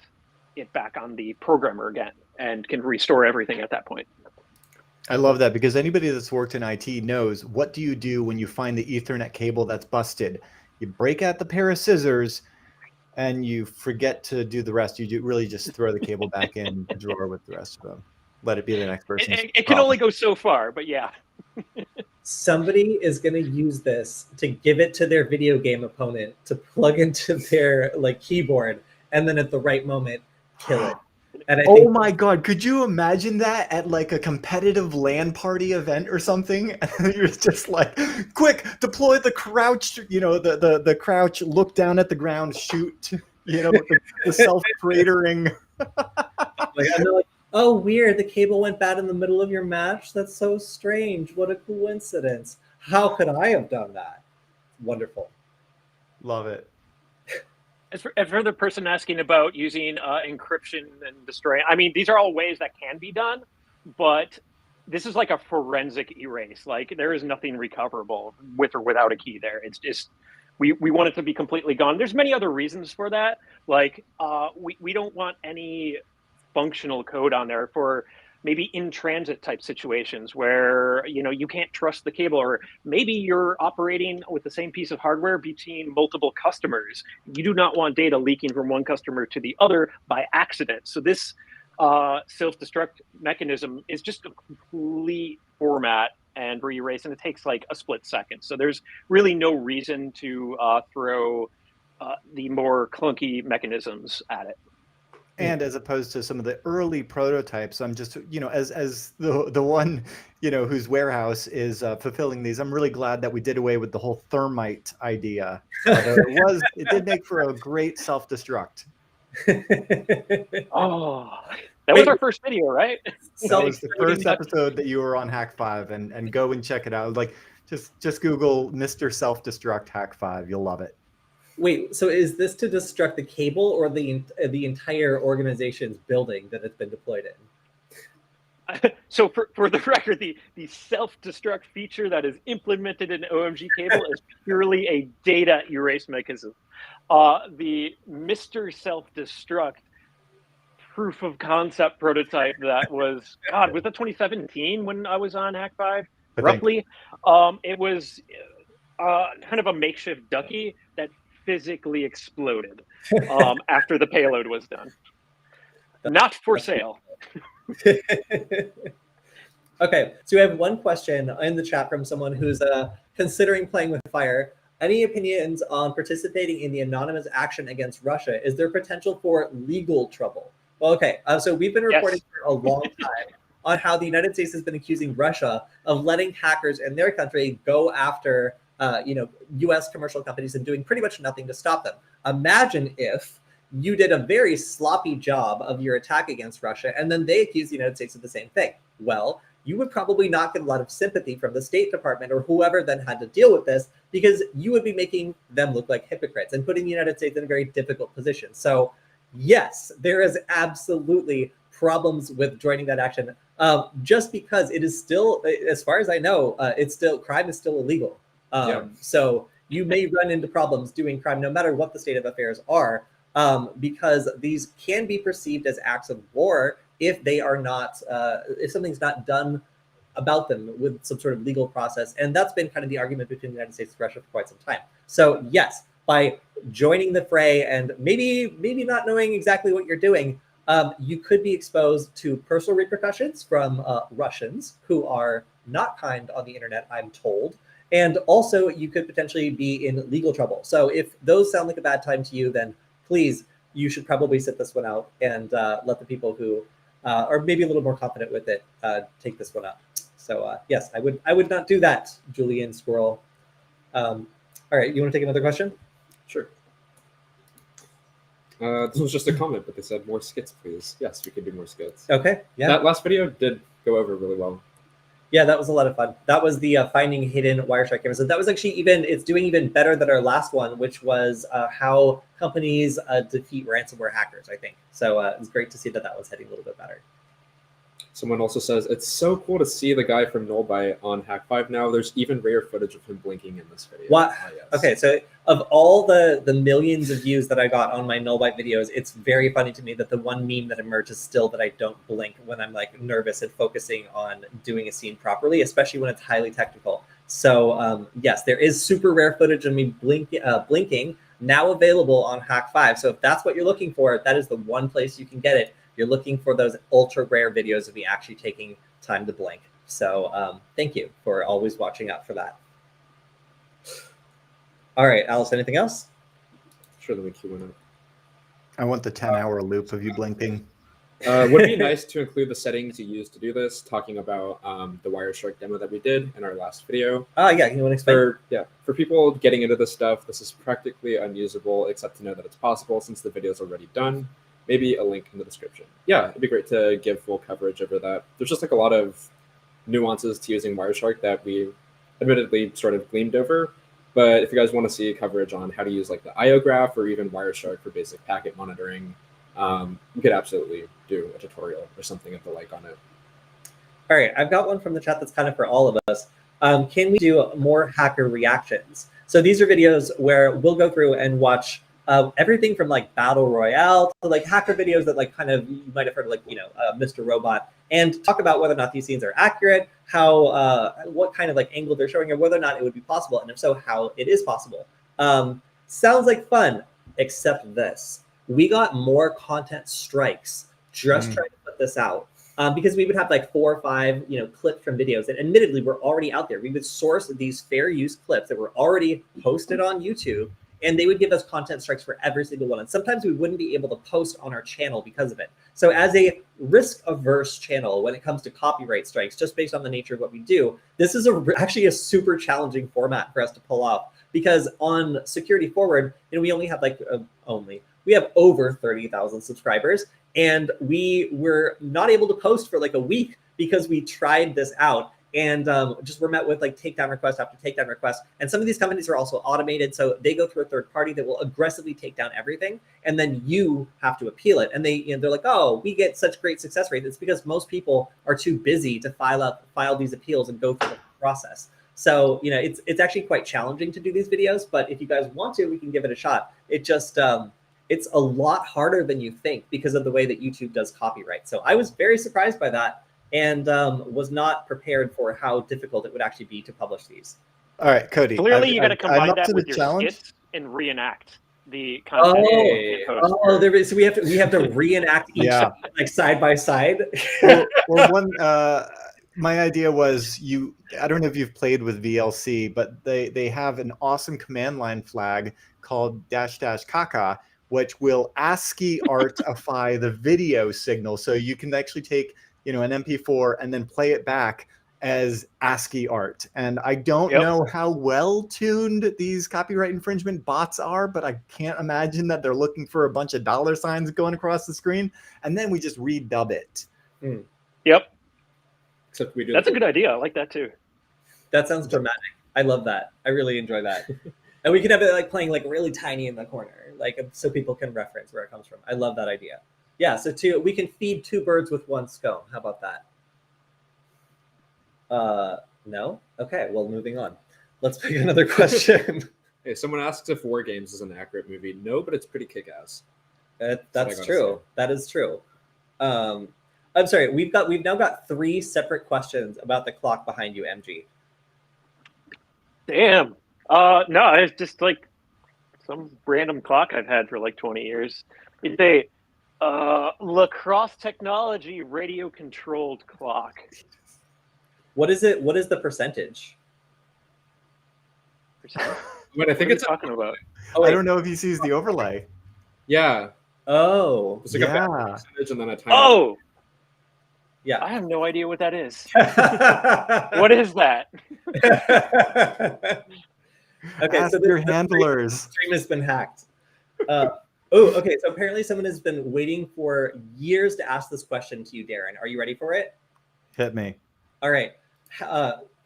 it back on the programmer again and can restore everything at that point. I love that, because anybody that's worked in IT knows, what do you do when you find the Ethernet cable that's busted? You break out the pair of scissors and you forget to do the rest. You really just throw the cable back in the drawer with the rest of them. Let it be the next person's It can only go so far, but yeah. Somebody is going to use this to give it to their video game opponent to plug into their like keyboard, and then at the right moment kill it. And I think, my God, could you imagine that at like a competitive LAN party event or something? And you're just like, quick, deploy the crouch, the crouch, look down at the ground, shoot, the self-cratering. and they're like, oh, weird, the cable went bad in the middle of your match? That's so strange. What a coincidence. How could I have done that? Wonderful. Love it. As for the person asking about using encryption and destroying, these are all ways that can be done, but this is like a forensic erase. Like there is nothing recoverable with or without a key there. It's just, we want it to be completely gone. There's many other reasons for that. Like we don't want any functional code on there for maybe in transit type situations where you can't trust the cable, or maybe you're operating with the same piece of hardware between multiple customers. You do not want data leaking from one customer to the other by accident. So this self-destruct mechanism is just a complete format and re-erase, and it takes like a split second. So there's really no reason to throw the more clunky mechanisms at it. And as opposed to some of the early prototypes, I'm just, as the one, whose warehouse is fulfilling these, I'm really glad that we did away with the whole thermite idea. Although it did make for a great self-destruct. Oh, that was our first video, right? That was the first episode that you were on Hack 5, and go and check it out. Like, just Google Mr. Self-Destruct Hack 5. You'll love it. Wait, so is this to destruct the cable or the entire organization's building that it's been deployed in? So for the record, the self-destruct feature that is implemented in O.MG cable is purely a data erase mechanism. The Mr. Self-Destruct proof of concept prototype that was that 2017 when I was on Hack 5? Roughly. It was kind of a makeshift ducky that physically exploded after the payload was done. Not for sale. Okay, so we have one question in the chat from someone who's considering playing with fire. Any opinions on participating in the anonymous action against Russia? Is there potential for legal trouble? Well, okay, so we've been reporting for a long time on how the United States has been accusing Russia of letting hackers in their country go after U.S. commercial companies and doing pretty much nothing to stop them. Imagine if you did a very sloppy job of your attack against Russia, and then they accuse the United States of the same thing. Well, you would probably not get a lot of sympathy from the State Department or whoever then had to deal with this, because you would be making them look like hypocrites and putting the United States in a very difficult position. So yes, there is absolutely problems with joining that action, just because it is still, as far as I know, crime is still illegal. So you may run into problems doing crime no matter what the state of affairs are. because these can be perceived as acts of war if they are not, if something's not done about them with some sort of legal process. And that's been kind of the argument between the United States and Russia for quite some time. So yes, by joining the fray and maybe not knowing exactly what you're doing, you could be exposed to personal repercussions from Russians who are not kind on the internet, I'm told. And also you could potentially be in legal trouble. So if those sound like a bad time to you, then please, you should probably sit this one out and let the people who are maybe a little more confident with it take this one up. So yes, I would not do that, Julian Squirrel. All right, you want to take another question? Sure. This was just a comment, but they said more skits, please. Yes, we could do more skits. Okay, yeah. That last video did go over really well. Yeah, that was a lot of fun. That was the finding hidden Wireshark cameras. So that was actually it's doing even better than our last one, which was how companies defeat ransomware hackers, I think. So it's great to see that was heading a little bit better. Someone also says, it's so cool to see the guy from Nullbyte on Hack5 now. There's even rare footage of him blinking in this video. What? Oh, yes. Okay, so of all the millions of views that I got on my Nullbyte videos, it's very funny to me that the one meme that emerges still that I don't blink when I'm like nervous and focusing on doing a scene properly, especially when it's highly technical. So yes, there is super rare footage of me blinking now available on Hack5. So if that's what you're looking for, that is the one place you can get it. You're looking for those ultra rare videos of me actually taking time to blink. So thank you for always watching out for that. All right, Alice, anything else? Sure, the link you went up. I want the 10-hour loop of you blinking. Would it be nice to include the settings you used to do this, talking about the Wireshark demo that we did in our last video? Yeah, you want to explain? For people getting into this stuff, this is practically unusable, except to know that it's possible since the video is already done. Maybe a link in the description. Yeah, it'd be great to give full coverage over that. There's just like a lot of nuances to using Wireshark that we admittedly sort of gleamed over. But if you guys want to see coverage on how to use like the IO graph or even Wireshark for basic packet monitoring, we could absolutely do a tutorial or something of the like on it. All right, I've got one from the chat that's kind of for all of us. Can we do more hacker reactions? So these are videos where we'll go through and watch everything from like battle royale to like hacker videos that like kind of you might have heard of, like, you know, Mr. Robot, and talk about whether or not these scenes are accurate, how what kind of like angle they're showing, or whether or not it would be possible, and if so, how it is possible. Sounds like fun, except this. We got more content strikes just trying to put this out. Because we would have like 4 or 5, you know, clips from videos that admittedly were already out there. We would source these fair use clips that were already posted on YouTube, and they would give us content strikes for every single one. And sometimes we wouldn't be able to post on our channel because of it. So as a risk-averse channel, when it comes to copyright strikes, just based on the nature of what we do, this is actually a super challenging format for us to pull off. Because on Security Forward, you know, we only have like we have over 30,000 subscribers, and we were not able to post for like a week because we tried this out. And just were met with like takedown request after takedown request. And some of these companies are also automated. So they go through a third party that will aggressively take down everything. And then you have to appeal it. And they're like, oh, we get such great success rate. It's because most people are too busy to file these appeals and go through the process. So, you know, it's actually quite challenging to do these videos. But if you guys want to, we can give it a shot. It just, it's a lot harder than you think because of the way that YouTube does copyright. So I was very surprised by that, and was not prepared for how difficult it would actually be to publish these. All right, Kody. Clearly, you got to combine that with your skits and reenact the content. So we have to reenact each like side by side. Well, one, my idea was I don't know if you've played with VLC, but they have an awesome command line flag called --kaka, which will ASCII artify the video signal, so you can actually take, you know, an MP4 and then play it back as ASCII art. And I don't know how well tuned these copyright infringement bots are, but I can't imagine that they're looking for a bunch of dollar signs going across the screen, and then we just redub it. Yep. Except we do. That's a good idea. I like that too. That sounds dramatic. I love that. I really enjoy that. And we could have it like playing like really tiny in the corner, like so people can reference where it comes from. I love that idea. Yeah, so we can feed 2 birds with 1 scone. How about that? No? Okay, well, moving on. Let's pick another question. Hey, someone asks if War Games is an accurate movie. No, but it's pretty kick-ass. That's true. That is true. I'm sorry. We've now got 3 separate questions about the clock behind you, MG. Damn. No, it's just like some random clock I've had for like 20 years. It's a lacrosse technology radio controlled clock. What is it? What is the percentage? But I think it's talking about. I don't know if he sees the overlay. Yeah. Oh. It's like a battery percentage and then a time. Oh. Yeah. I have no idea what that is. What is that? Okay, ask so your handlers. Stream has been hacked. Okay. So apparently someone has been waiting for years to ask this question to you, Darren. Are you ready for it? Hit me. All right.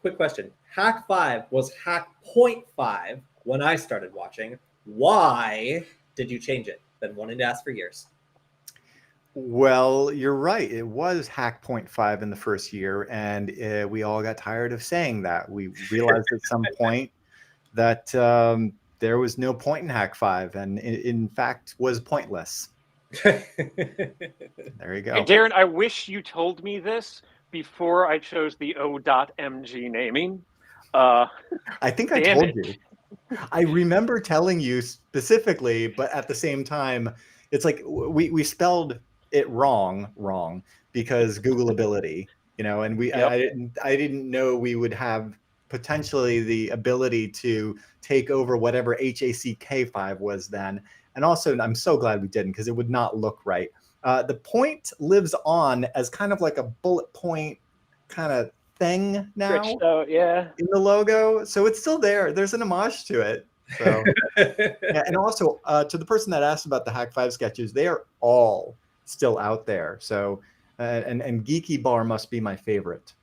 Quick question. Hack 5 was hack 0.5 when I started watching. Why did you change it? Been wanting to ask for years. Well, you're right. It was hack 0.5 in the first year, and we all got tired of saying that. We realized at some point that there was no point in hack 5, and in fact was pointless. There you go. Hey, Darren, I wish you told me this before I chose the O.MG naming. I think I told you. I remember telling you specifically, but at the same time, it's like we spelled it wrong because Googleability, and I didn't know we would have potentially the ability to take over whatever HACK5 was then. And also, I'm so glad we didn't, because it would not look right. The point lives on as kind of like a bullet point kind of thing now in the logo. So it's still there. There's an homage to it. So yeah, and also to the person that asked about the hack 5 sketches, they are all still out there. So and Geeky Bar must be my favorite.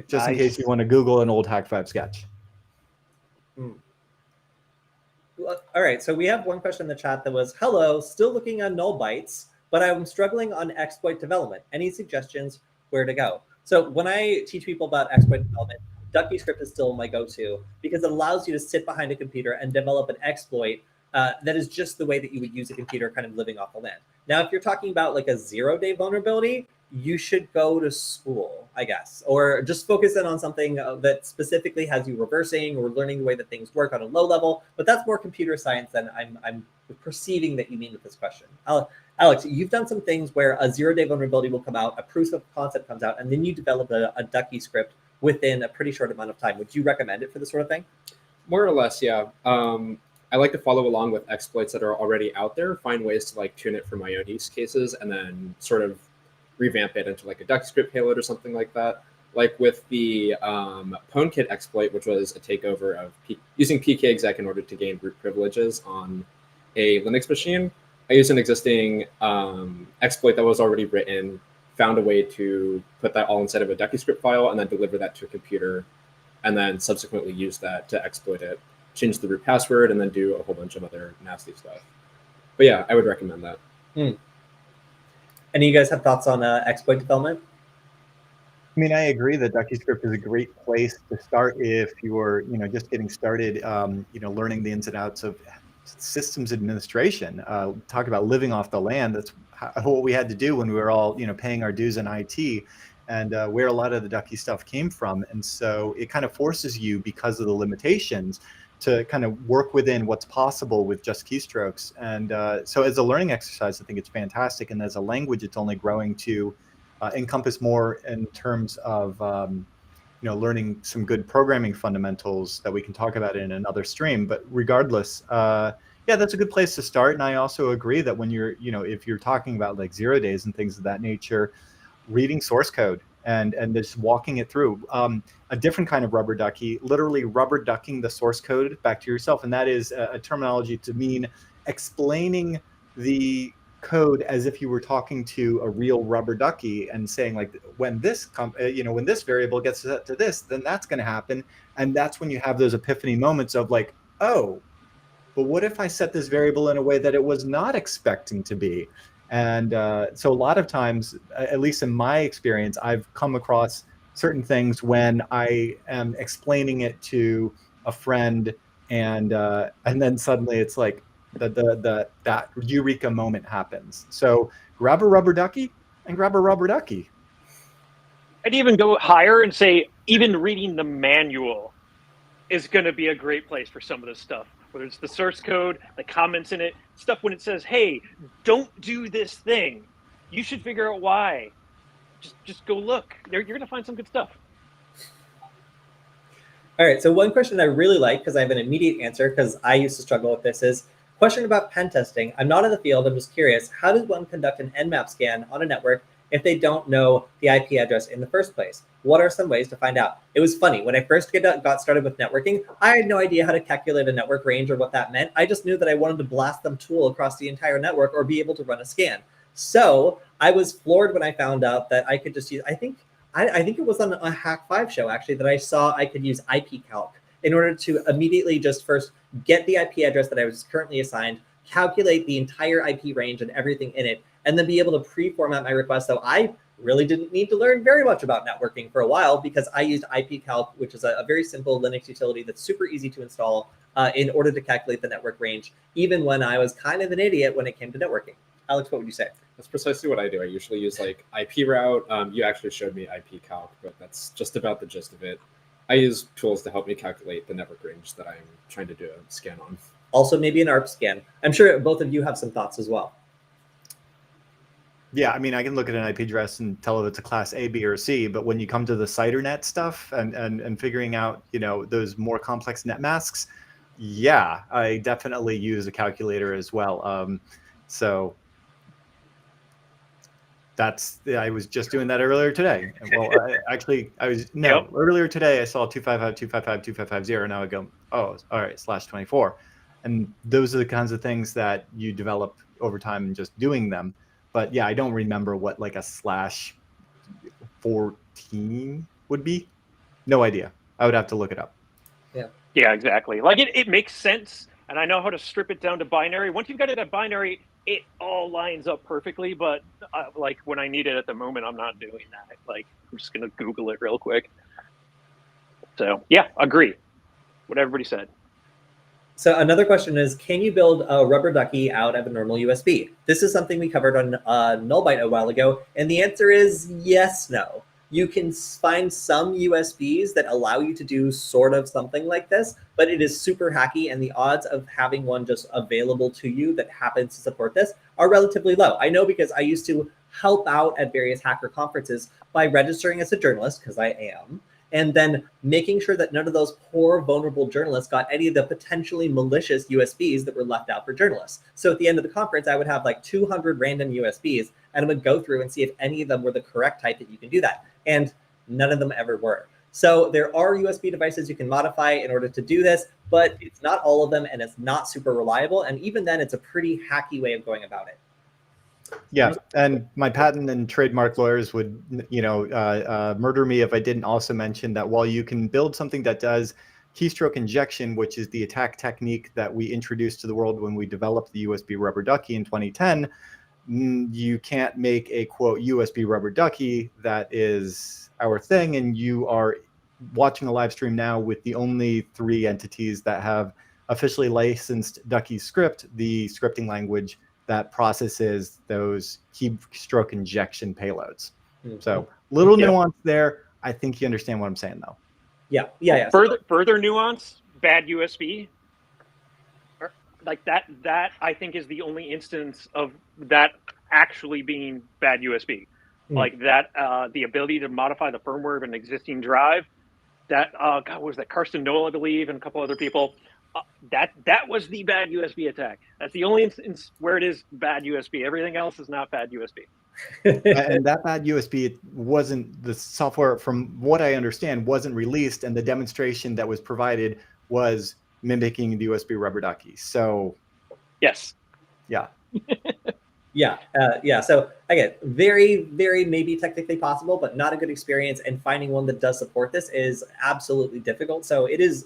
Just in case you want to Google an old hack 5 sketch. Well, all right, so we have one question in the chat that was, hello, still looking on null bytes, but I'm struggling on exploit development. Any suggestions where to go? So when I teach people about exploit development, DuckyScript is still my go-to because it allows you to sit behind a computer and develop an exploit that is just the way that you would use a computer kind of living off the land. Now, if you're talking about like a 0-day vulnerability, you should go to school, I guess, or just focus in on something that specifically has you reversing or learning the way that things work on a low level. But that's more computer science than I'm perceiving that you mean with this question. Alex, you've done some things where a 0-day vulnerability will come out, a proof of concept comes out, and then you develop a DuckyScript within a pretty short amount of time. Would you recommend it for this sort of thing? More or less, yeah. I like to follow along with exploits that are already out there, find ways to like tune it for my own use cases, and then sort of revamp it into like a DuckyScript payload or something like that. Like with the PwnKit exploit, which was a takeover of using pkexec in order to gain root privileges on a Linux machine. I used an existing exploit that was already written, found a way to put that all inside of a DuckyScript file and then deliver that to a computer, and then subsequently use that to exploit it, change the root password, and then do a whole bunch of other nasty stuff. But yeah, I would recommend that. Any of you guys have thoughts on exploit development? I mean, I agree that DuckyScript is a great place to start if you're, just getting started, learning the ins and outs of systems administration. Talk about living off the land. That's what we had to do when we were all, paying our dues in IT, and where a lot of the Ducky stuff came from. And so it kind of forces you, because of the limitations, to kind of work within what's possible with just keystrokes. And so as a learning exercise, I think it's fantastic. And as a language, it's only growing to encompass more in terms of learning some good programming fundamentals that we can talk about in another stream. But regardless, yeah, that's a good place to start. And I also agree that when you're, if you're talking about like 0 days and things of that nature, reading source code and just walking it through. A different kind of rubber ducky, literally rubber ducking the source code back to yourself. And that is a terminology to mean explaining the code as if you were talking to a real rubber ducky and saying like, when this when this variable gets set to this, then that's going to happen. And that's when you have those epiphany moments of like, oh, but what if I set this variable in a way that it was not expecting to be? And so a lot of times, at least in my experience, I've come across certain things when I am explaining it to a friend, and then suddenly it's like, that eureka moment happens. So grab a rubber ducky and grab a rubber ducky. I'd even go higher and say even reading the manual is going to be a great place for some of this stuff, whether it's the source code, the comments in it, stuff when it says, hey, don't do this thing. You should figure out why. Just go look. You're going to find some good stuff. All right, so one question I really like, because I have an immediate answer, because I used to struggle with this, is question about pen testing. I'm not in the field, I'm just curious. How does one conduct an Nmap scan on a network if they don't know the IP address in the first place? What are some ways to find out? It was funny, when I first got started with networking, I had no idea how to calculate a network range or what that meant. I just knew that I wanted to blast them tool across the entire network or be able to run a scan. So I was floored when I found out that I could just use, I think it was on a Hack 5 show, actually, that I saw I could use IP calc in order to immediately just first get the IP address that I was currently assigned, calculate the entire IP range and everything in it, and then be able to pre-format my request. So I really didn't need to learn very much about networking for a while because I used IP calc, which is a very simple Linux utility that's super easy to install in order to calculate the network range, even when I was kind of an idiot when it came to networking. Alex, what would you say? That's precisely what I do. I usually use like IP route. You actually showed me IP calc, but that's just about the gist of it. I use tools to help me calculate the network range that I'm trying to do a scan on. Also, maybe an ARP scan. I'm sure both of you have some thoughts as well. Yeah, I mean, I can look at an IP address and tell if it's a class A, B, or C, but when you come to the CIDRnet stuff and figuring out, you know, those more complex net masks, yeah, I definitely use a calculator as well. So I was just doing that earlier today. Well, earlier today I saw 255.255.255.0. Now I go, oh, all right, /24. And those are the kinds of things that you develop over time and just doing them. But yeah, I don't remember what like a /14 would be. No idea. I would have to look it up. Yeah, exactly. Like it makes sense. And I know how to strip it down to binary. Once you've got it at binary, it all lines up perfectly. But like when I need it at the moment, I'm not doing that. Like I'm just going to Google it real quick. So yeah, agree. What everybody said. So another question is, can you build a rubber ducky out of a normal USB? This is something we covered on Nullbyte a while ago. And the answer is yes, no. You can find some USBs that allow you to do sort of something like this, but it is super hacky, and the odds of having one just available to you that happens to support this are relatively low. I know because I used to help out at various hacker conferences by registering as a journalist, because I am, and then making sure that none of those poor, vulnerable journalists got any of the potentially malicious USBs that were left out for journalists. So at the end of the conference, I would have like 200 random USBs, and I would go through and see if any of them were the correct type that you can do that. And none of them ever were. So there are USB devices you can modify in order to do this, but it's not all of them, and it's not super reliable. And even then, it's a pretty hacky way of going about it. Yeah, and my patent and trademark lawyers would, murder me if I didn't also mention that while you can build something that does keystroke injection, which is the attack technique that we introduced to the world when we developed the USB rubber ducky in 2010, you can't make a quote USB rubber ducky that is our thing. And you are watching a live stream now with the only 3 entities that have officially licensed Ducky Script, the scripting language that processes those keystroke injection payloads. Mm-hmm. So little nuance there. I think you understand what I'm saying, though. Yeah. Further nuance, bad USB. Like that I think is the only instance of that actually being bad USB. Like that, the ability to modify the firmware of an existing drive. That what was that? Karsten Noel, I believe, and a couple other people. That was the bad USB attack. That's the only instance where it is bad USB. Everything else is not bad USB. And that bad USB, it wasn't, the software, from what I understand, wasn't released, and the demonstration that was provided was mimicking the USB rubber ducky. So yes. Yeah. Yeah. So again, very, very maybe technically possible, but not a good experience. And finding one that does support this is absolutely difficult. So it is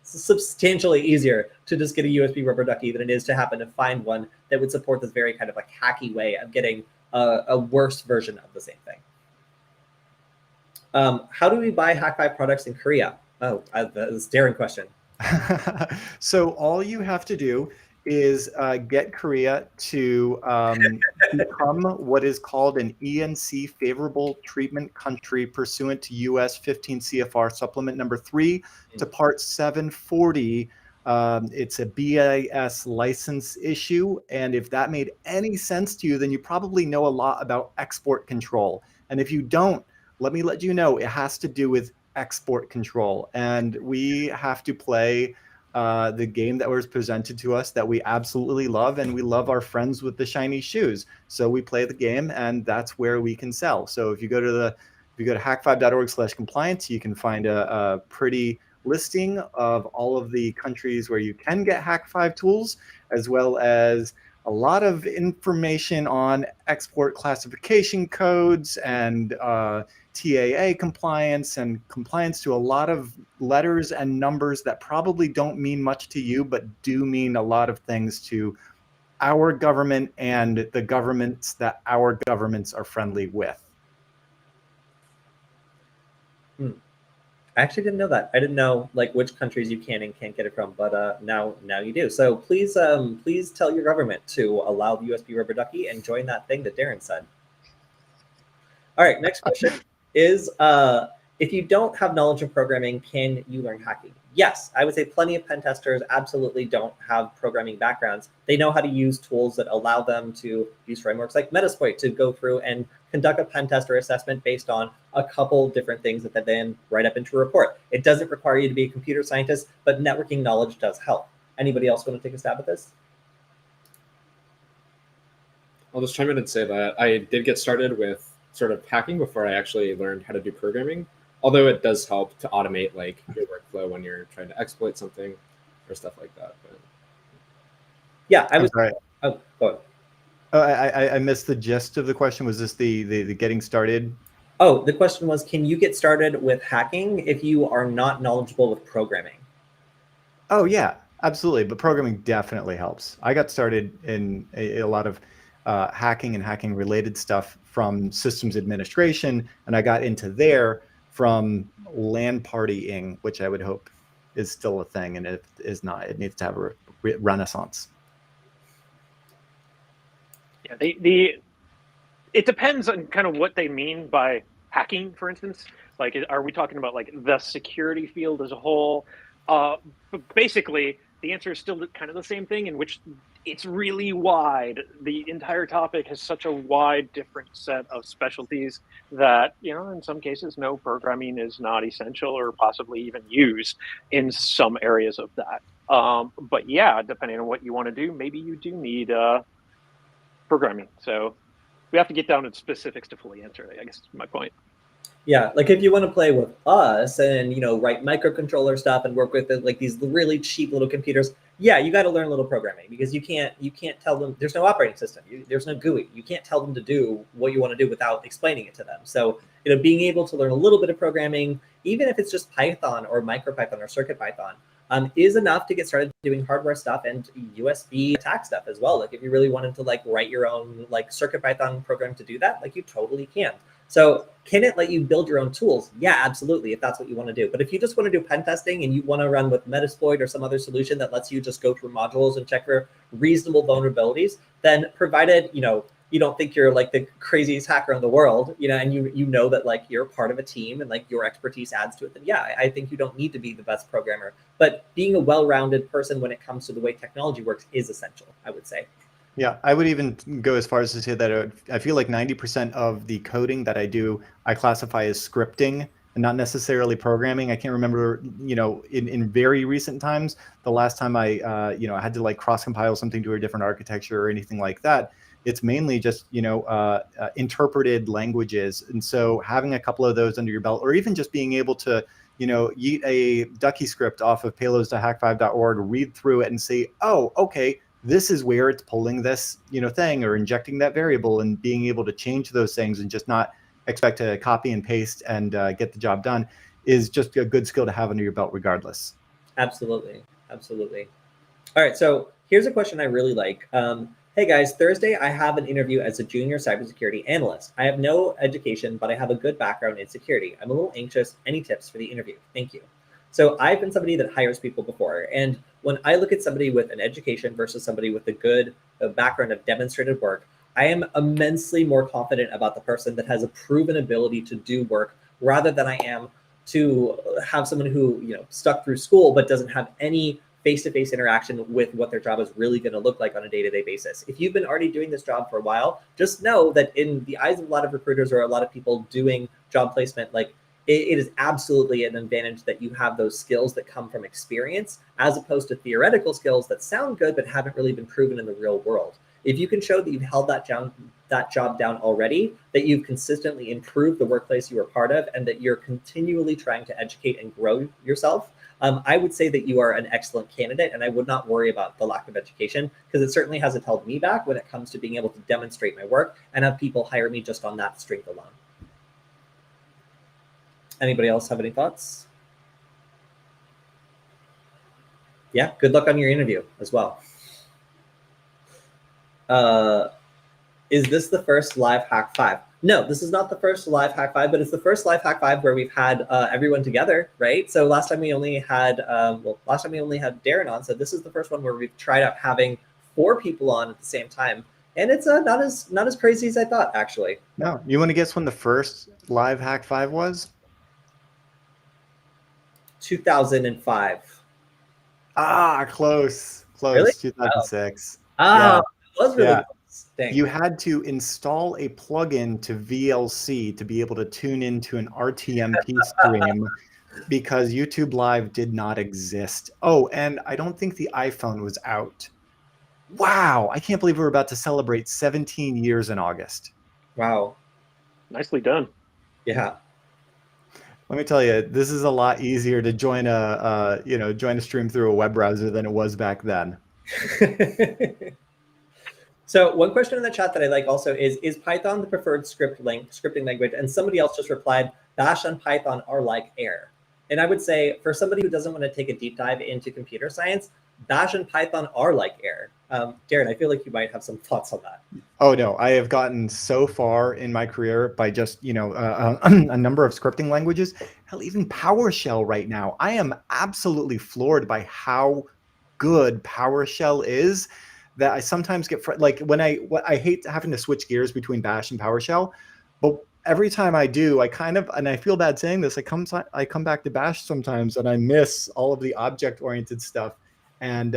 substantially easier to just get a USB rubber ducky than it is to happen to find one that would support this very kind of like hacky way of getting a worse version of the same thing. How do we buy Hack5 products in Korea? Oh, that's a Darren question. So all you have to do is get Korea to become what is called an ENC favorable treatment country pursuant to US 15 CFR supplement number 3 to part 740. It's a BIS license issue. And if that made any sense to you, then you probably know a lot about export control. And if you don't, let me let you know, it has to do with export control. And we have to play the game that was presented to us that we absolutely love, and we love our friends with the shiny shoes. So we play the game, and that's where we can sell. So if you go to hack5.org/compliance, you can find a pretty listing of all of the countries where you can get Hack5 tools, as well as a lot of information on export classification codes and TAA compliance and compliance to a lot of letters and numbers that probably don't mean much to you, but do mean a lot of things to our government and the governments that our governments are friendly with. I actually didn't know that. I didn't know like which countries you can and can't get it from, but now you do. So please tell your government to allow the USB rubber ducky and join that thing that Darren said. All right, next question is if you don't have knowledge of programming, can you learn hacking? Yes, I would say plenty of pen testers absolutely don't have programming backgrounds. They know how to use tools that allow them to use frameworks like Metasploit to go through and conduct a pen tester assessment based on a couple different things that they then write up into a report. It doesn't require you to be a computer scientist, but networking knowledge does help. Anybody else want to take a stab at this? I'll just chime in and say that I did get started with sort of hacking before I actually learned how to do programming, although it does help to automate like your workflow when you're trying to exploit something or stuff like that. But yeah, I was right. Oh, go ahead. Oh, I missed the gist of the question. Was this the getting started? Oh, the question was, can you get started with hacking if you are not knowledgeable with programming? Oh, yeah, absolutely. But programming definitely helps. I got started in a lot of hacking and hacking related stuff from systems administration, and I got into there from LAN partying, which I would hope is still a thing, and it is not. It needs to have a renaissance. Yeah, it depends on kind of what they mean by hacking, for instance. Like, are we talking about like the security field as a whole? But basically, the answer is still kind of the same thing, in which it's really wide. The entire topic has such a wide, different set of specialties that, you know, in some cases, no, programming is not essential or possibly even used in some areas of that. But yeah, depending on what you want to do, maybe you do need programming. So we have to get down to specifics to fully answer it, I guess is my point. Yeah, like if you want to play with us and, you know, write microcontroller stuff and work with it, like these really cheap little computers, yeah, you got to learn a little programming, because you can't tell them, there's no operating system, there's no GUI. You can't tell them to do what you want to do without explaining it to them. So, you know, being able to learn a little bit of programming, even if it's just Python or MicroPython or CircuitPython, is enough to get started doing hardware stuff and USB attack stuff as well. Like if you really wanted to like write your own like CircuitPython program to do that, like you totally can. So can it let you build your own tools? Yeah, absolutely, if that's what you want to do. But if you just want to do pen testing and you want to run with Metasploit or some other solution that lets you just go through modules and check for reasonable vulnerabilities, then provided, you know, you don't think you're like the craziest hacker in the world, you know, and you know that like you're part of a team and like your expertise adds to it, then yeah, I think you don't need to be the best programmer. But being a well-rounded person when it comes to the way technology works is essential, I would say. Yeah, I would even go as far as to say that I feel like 90% of the coding that I do, I classify as scripting and not necessarily programming. I can't remember, you know, in very recent times, the last time I, you know, I had to like cross compile something to a different architecture or anything like that. It's mainly just, you know, interpreted languages. And so having a couple of those under your belt, or even just being able to, you know, yeet a ducky script off of payloads.hack5.org, read through it and say, oh, okay, this is where it's pulling this, you know, thing, or injecting that variable, and being able to change those things and just not expect to copy and paste and get the job done is just a good skill to have under your belt regardless. Absolutely. Absolutely. All right. So here's a question I really like. Hey guys, Thursday I have an interview as a junior cybersecurity analyst. I have no education, but I have a good background in security. I'm a little anxious. Any tips for the interview? Thank you. So I've been somebody that hires people before. And when I look at somebody with an education versus somebody with a good background of demonstrated work, I am immensely more confident about the person that has a proven ability to do work rather than I am to have someone who, stuck through school but doesn't have any face-to-face interaction with what their job is really going to look like on a day-to-day basis. If you've been already doing this job for a while, just know that in the eyes of a lot of recruiters or a lot of people doing job placement, like it is absolutely an advantage that you have those skills that come from experience as opposed to theoretical skills that sound good but haven't really been proven in the real world. If you can show that you've held that job down already, that you've consistently improved the workplace you are part of, and that you're continually trying to educate and grow yourself, I would say that you are an excellent candidate, and I would not worry about the lack of education, because it certainly hasn't held me back when it comes to being able to demonstrate my work and have people hire me just on that strength alone. Anybody else have any thoughts? Yeah, good luck on your interview as well. Is this the first Live Hack 5? No, this is not the first Live Hack 5, but it's the first Live Hack 5 where we've had everyone together, right? So last time we only had Darren on, so this is the first one where we've tried out having 4 people on at the same time. And it's not as crazy as I thought, actually. No, you want to guess when the first Live Hack 5 was? 2005. Ah, close. Really? 2006. Ah, that was really Yeah. close. Dang. You had to install a plugin to VLC to be able to tune into an RTMP stream because YouTube Live did not exist. Oh, and I don't think the iPhone was out. Wow, I can't believe we're about to celebrate 17 years in August. Wow. Nicely done. Yeah. Let me tell you, this is a lot easier to join a stream through a web browser than it was back then. So one question in the chat that I like also is Python the preferred scripting language? And somebody else just replied, Bash and Python are like air. And I would say for somebody who doesn't want to take a deep dive into computer science, Bash and Python are like air. Darren, I feel like you might have some thoughts on that. Oh no, I have gotten so far in my career by just a number of scripting languages. Hell, even PowerShell right now. I am absolutely floored by how good PowerShell is. That I sometimes get like when I hate having to switch gears between Bash and PowerShell, but every time I do, I feel bad saying this. I come back to Bash sometimes, and I miss all of the object-oriented stuff. And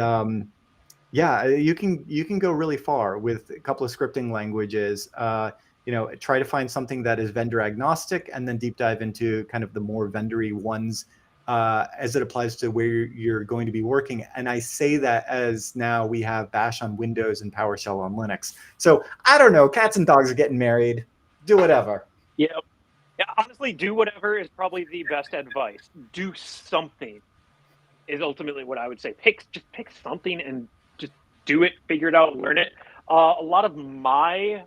yeah, you can go really far with a couple of scripting languages. Try to find something that is vendor agnostic, and then deep dive into kind of the more vendory ones as it applies to where you're going to be working. And I say that as now we have Bash on Windows and PowerShell on Linux. So I don't know, cats and dogs are getting married. Do whatever. Yeah. Honestly, do whatever is probably the best advice. Do something is ultimately what I would say. Just pick something and just do it, figure it out, learn it. A lot of my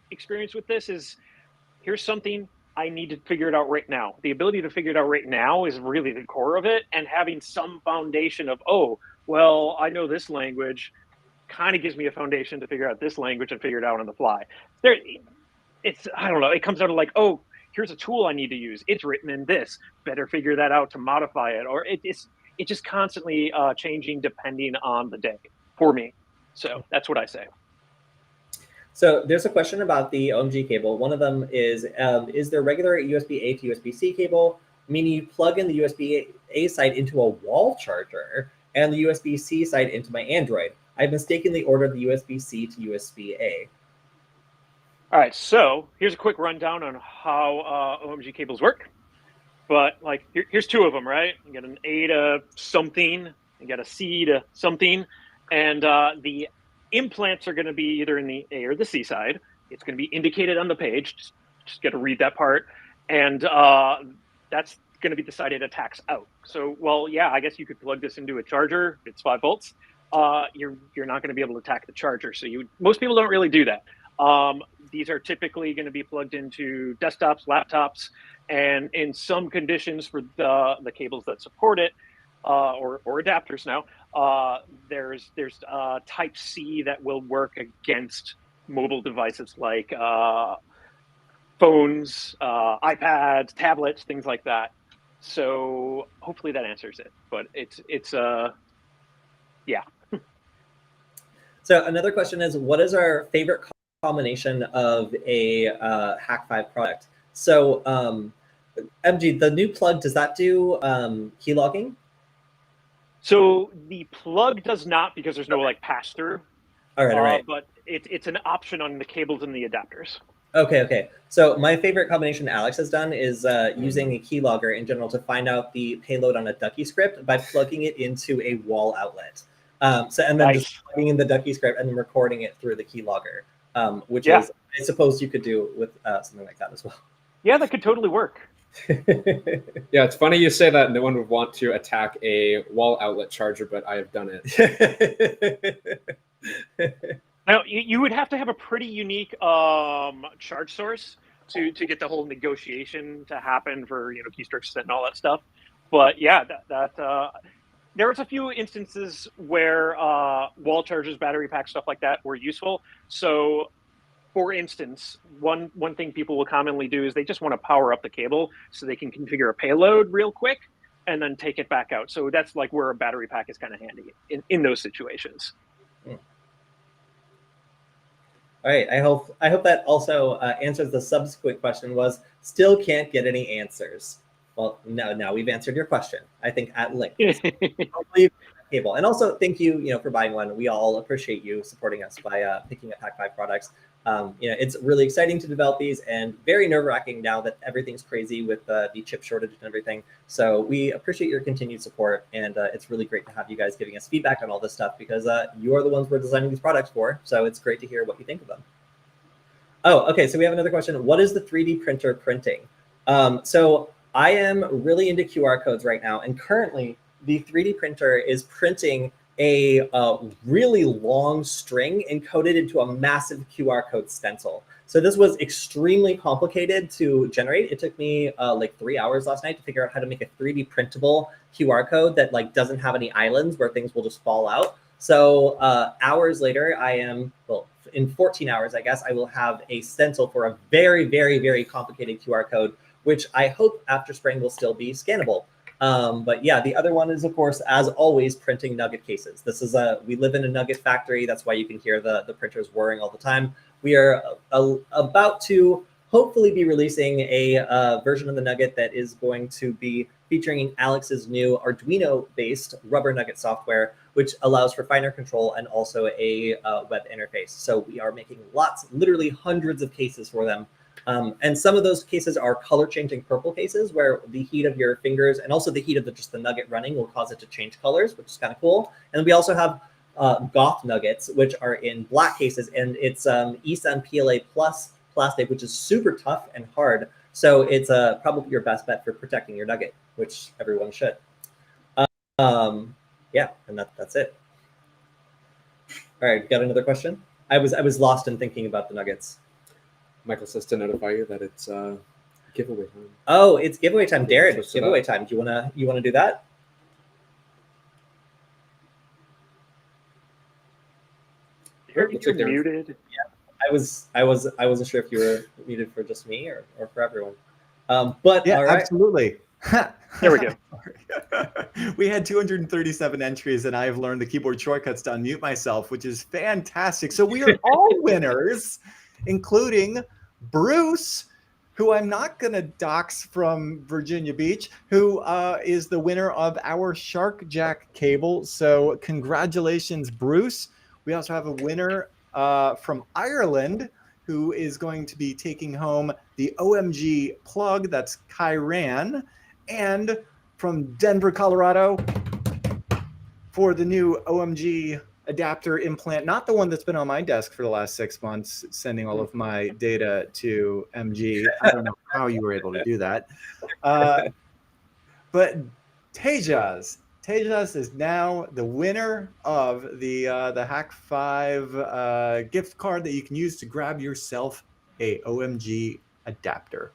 experience with this is, here's something I need to figure it out right now. The ability to figure it out right now is really the core of it, and having some foundation of, oh, well, I know this language kind of gives me a foundation to figure out this language and figure it out on the fly. I don't know, it comes out of like, oh, here's a tool I need to use. It's written in this. Better figure that out to modify it. Or it's just constantly changing depending on the day for me. So that's what I say. So there's a question about the O.MG cable. One of them is there regular USB-A to USB-C cable, meaning you plug in the USB-A side into a wall charger and the USB-C side into my Android? I mistakenly ordered the USB-C to USB-A. All right, so here's a quick rundown on how O.MG cables work. But like, here's 2 of them, right? You got an A to something, you got a C to something, and the implants are going to be either in the A or the C side. It's going to be indicated on the page. Just got to read that part, and that's going to be the side it attacks out. So, well, yeah, I guess you could plug this into a charger. It's 5 volts. You're not going to be able to attack the charger. So most people don't really do that. These are typically going to be plugged into desktops, laptops, and in some conditions for the cables that support it, or adapters now, there's Type C that will work against mobile devices like phones, iPads, tablets, things like that. So hopefully that answers it. But it's yeah. So another question is, what is our favorite combination of a Hack5 product? So MG, the new plug, does that do keylogging? So the plug does not, because there's no like pass through. All right. But it's an option on the cables and the adapters. Okay. So my favorite combination Alex has done is using a keylogger in general to find out the payload on a Ducky script by plugging it into a wall outlet. And then Nice. just plugging in the Ducky script and then recording it through the keylogger, which is, I suppose you could do with something like that as well. Yeah, that could totally work. Yeah, it's funny you say that no one would want to attack a wall outlet charger, but I have done it. Now, you would have to have a pretty unique charge source to get the whole negotiation to happen for keystrokes and all that stuff. But yeah, there was a few instances where wall chargers, battery packs, stuff like that were useful. So, for instance, one thing people will commonly do is they just want to power up the cable so they can configure a payload real quick and then take it back out. So that's like where a battery pack is kind of handy in those situations. All right, I hope that also answers the subsequent question. Was still can't get any answers. Well, now we've answered your question, I think, at length. Hopefully, cable. And also thank you, for buying one. We all appreciate you supporting us by picking up Hack5 products. It's really exciting to develop these and very nerve-wracking now that everything's crazy with the chip shortage and everything. So we appreciate your continued support, and it's really great to have you guys giving us feedback on all this stuff because you are the ones we're designing these products for. So it's great to hear what you think of them. Oh, okay. So we have another question. What is the 3D printer printing? So I am really into QR codes right now, and currently the 3D printer is printing a really long string encoded into a massive QR code stencil. So this was extremely complicated to generate. It took me like 3 hours last night to figure out how to make a 3D printable QR code that like doesn't have any islands where things will just fall out. So hours later, in 14 hours, I guess, I will have a stencil for a very, very, very complicated QR code, which I hope after spring will still be scannable. But yeah, the other one is, of course, as always, printing nugget cases. This is we live in a nugget factory. That's why you can hear the printers whirring all the time. We are about to hopefully be releasing a version of the nugget that is going to be featuring Alex's new Arduino-based rubber nugget software, which allows for finer control and also a web interface. So we are making literally hundreds of cases for them. And some of those cases are color changing purple cases where the heat of your fingers and also the heat of just the nugget running will cause it to change colors, which is kind of cool. And we also have goth nuggets, which are in black cases, and it's ESUN PLA plus plastic, which is super tough and hard. So it's probably your best bet for protecting your nugget, which everyone should. Yeah, and that's it. All right, got another question? I was lost in thinking about the nuggets. Michael says to notify you that it's giveaway time. Oh, it's giveaway time, Darren. It's giveaway time. Do you wanna do that? You're muted. Yeah, I wasn't sure if you were muted for just me or for everyone. But yeah, all right. Absolutely. There we go. We had 237 entries, and I have learned the keyboard shortcuts to unmute myself, which is fantastic. So we are all winners, including Bruce, who I'm not going to dox from Virginia Beach, who is the winner of our Shark Jack cable. So congratulations, Bruce. We also have a winner from Ireland, who is going to be taking home the O.MG plug. That's Kyran. And from Denver, Colorado, for the new O.MG adapter implant, not the one that's been on my desk for the last 6 months, sending all of my data to MG. I don't know how you were able to do that. But Tejas is now the winner of the Hack5 gift card that you can use to grab yourself a O.MG adapter.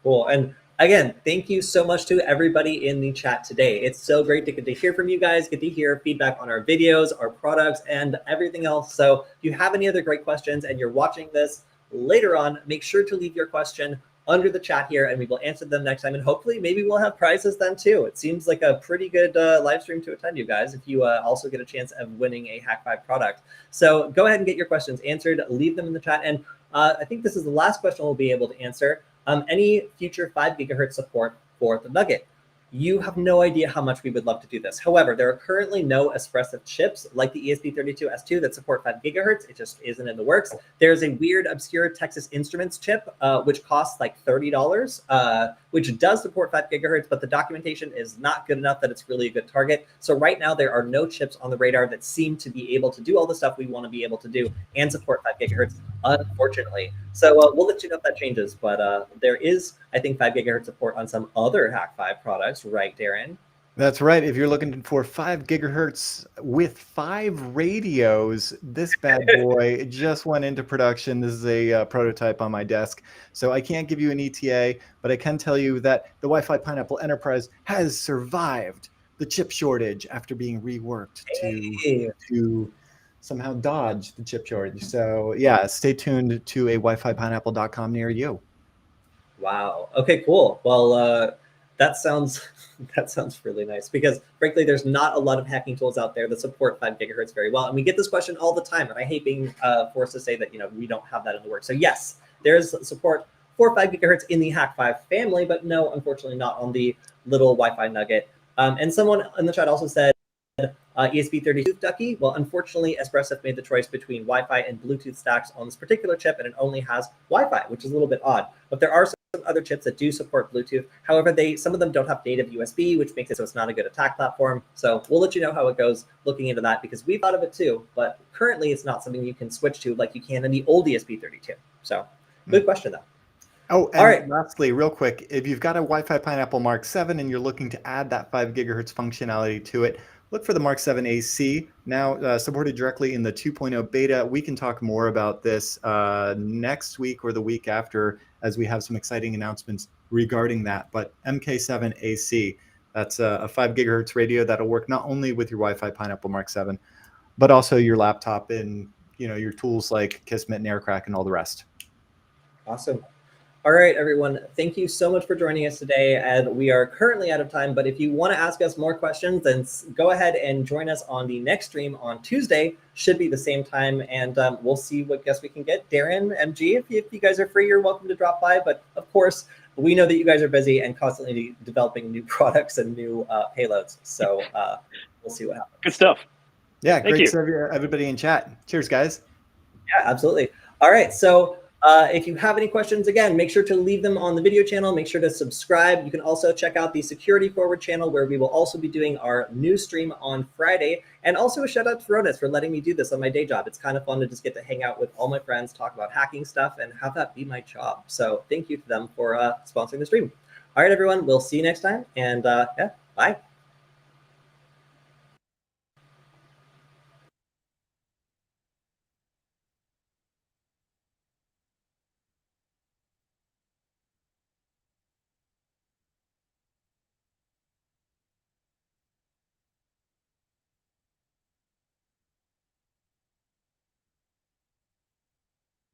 Cool. And again, thank you so much to everybody in the chat today. It's so great to get to hear from you guys, get to hear feedback on our videos, our products, and everything else. So if you have any other great questions and you're watching this later on, make sure to leave your question under the chat here, and we will answer them next time. And hopefully, maybe we'll have prizes then too. It seems like a pretty good live stream to attend, you guys, if you also get a chance of winning a Hack5 product. So go ahead and get your questions answered. Leave them in the chat. And I think this is the last question we'll be able to answer. Any future 5 gigahertz support for the Nugget? You have no idea how much we would love to do this. However, there are currently no Espressif chips like the ESP32S2 that support 5 gigahertz. It just isn't in the works. There's a weird, obscure Texas Instruments chip, which costs like $30, which does support 5 gigahertz, but the documentation is not good enough that it's really a good target. So right now, there are no chips on the radar that seem to be able to do all the stuff we want to be able to do and support 5 gigahertz, unfortunately. So we'll let you know if that changes. But there is, I think, 5 gigahertz support on some other Hack5 products, right, Darren? That's right. If you're looking for 5 gigahertz with 5 radios, this bad boy just went into production. This is a prototype on my desk. So I can't give you an ETA, but I can tell you that the Wi-Fi Pineapple Enterprise has survived the chip shortage after being reworked to somehow dodge the chip shortage. So yeah, stay tuned to a WiFiPineapple.com near you. Wow. Okay, cool. Well, that sounds really nice, because frankly, there's not a lot of hacking tools out there that support 5 gigahertz very well. And we get this question all the time, and I hate being forced to say that, we don't have that in the works. So yes, there's support for 5 gigahertz in the Hack5 family, but no, unfortunately not on the little Wi-Fi Nugget. And someone in the chat also said, ESP32 Ducky. Well, unfortunately, Espressif made the choice between Wi-Fi and Bluetooth stacks on this particular chip, and it only has Wi-Fi, which is a little bit odd. But there are some other chips that do support Bluetooth. However, some of them don't have native USB, which makes it so it's not a good attack platform. So we'll let you know how it goes looking into that, because we thought of it too, but currently it's not something you can switch to like you can in the old ESP32. So good question though. Oh, and all right. Lastly, real quick, if you've got a Wi-Fi Pineapple Mark 7 and you're looking to add that 5 gigahertz functionality to it, look for the Mark 7 AC, now supported directly in the 2.0 beta. We can talk more about this next week or the week after, as we have some exciting announcements regarding that. But MK7 AC, that's a 5 gigahertz radio that'll work not only with your Wi-Fi Pineapple Mark 7, but also your laptop and your tools like Kismet and AirCrack and all the rest. Awesome. All right, everyone, thank you so much for joining us today. And we are currently out of time, but if you want to ask us more questions, then go ahead and join us on the next stream on Tuesday. Should be the same time, and we'll see what guests we can get. Darren, MG, if you guys are free, you're welcome to drop by. But of course, we know that you guys are busy and constantly developing new products and new payloads. So we'll see what happens. Good stuff. Yeah, great to see everybody in chat. Cheers, guys. Yeah, absolutely. All right, so if you have any questions, again, make sure to leave them on the video channel. Make sure to subscribe. You can also check out the Security Forward channel, where we will also be doing our new stream on Friday. And also a shout out to Rodas for letting me do this on my day job. It's kind of fun to just get to hang out with all my friends, talk about hacking stuff, and have that be my job. So thank you to them for sponsoring the stream. All right, everyone, we'll see you next time. And yeah, bye.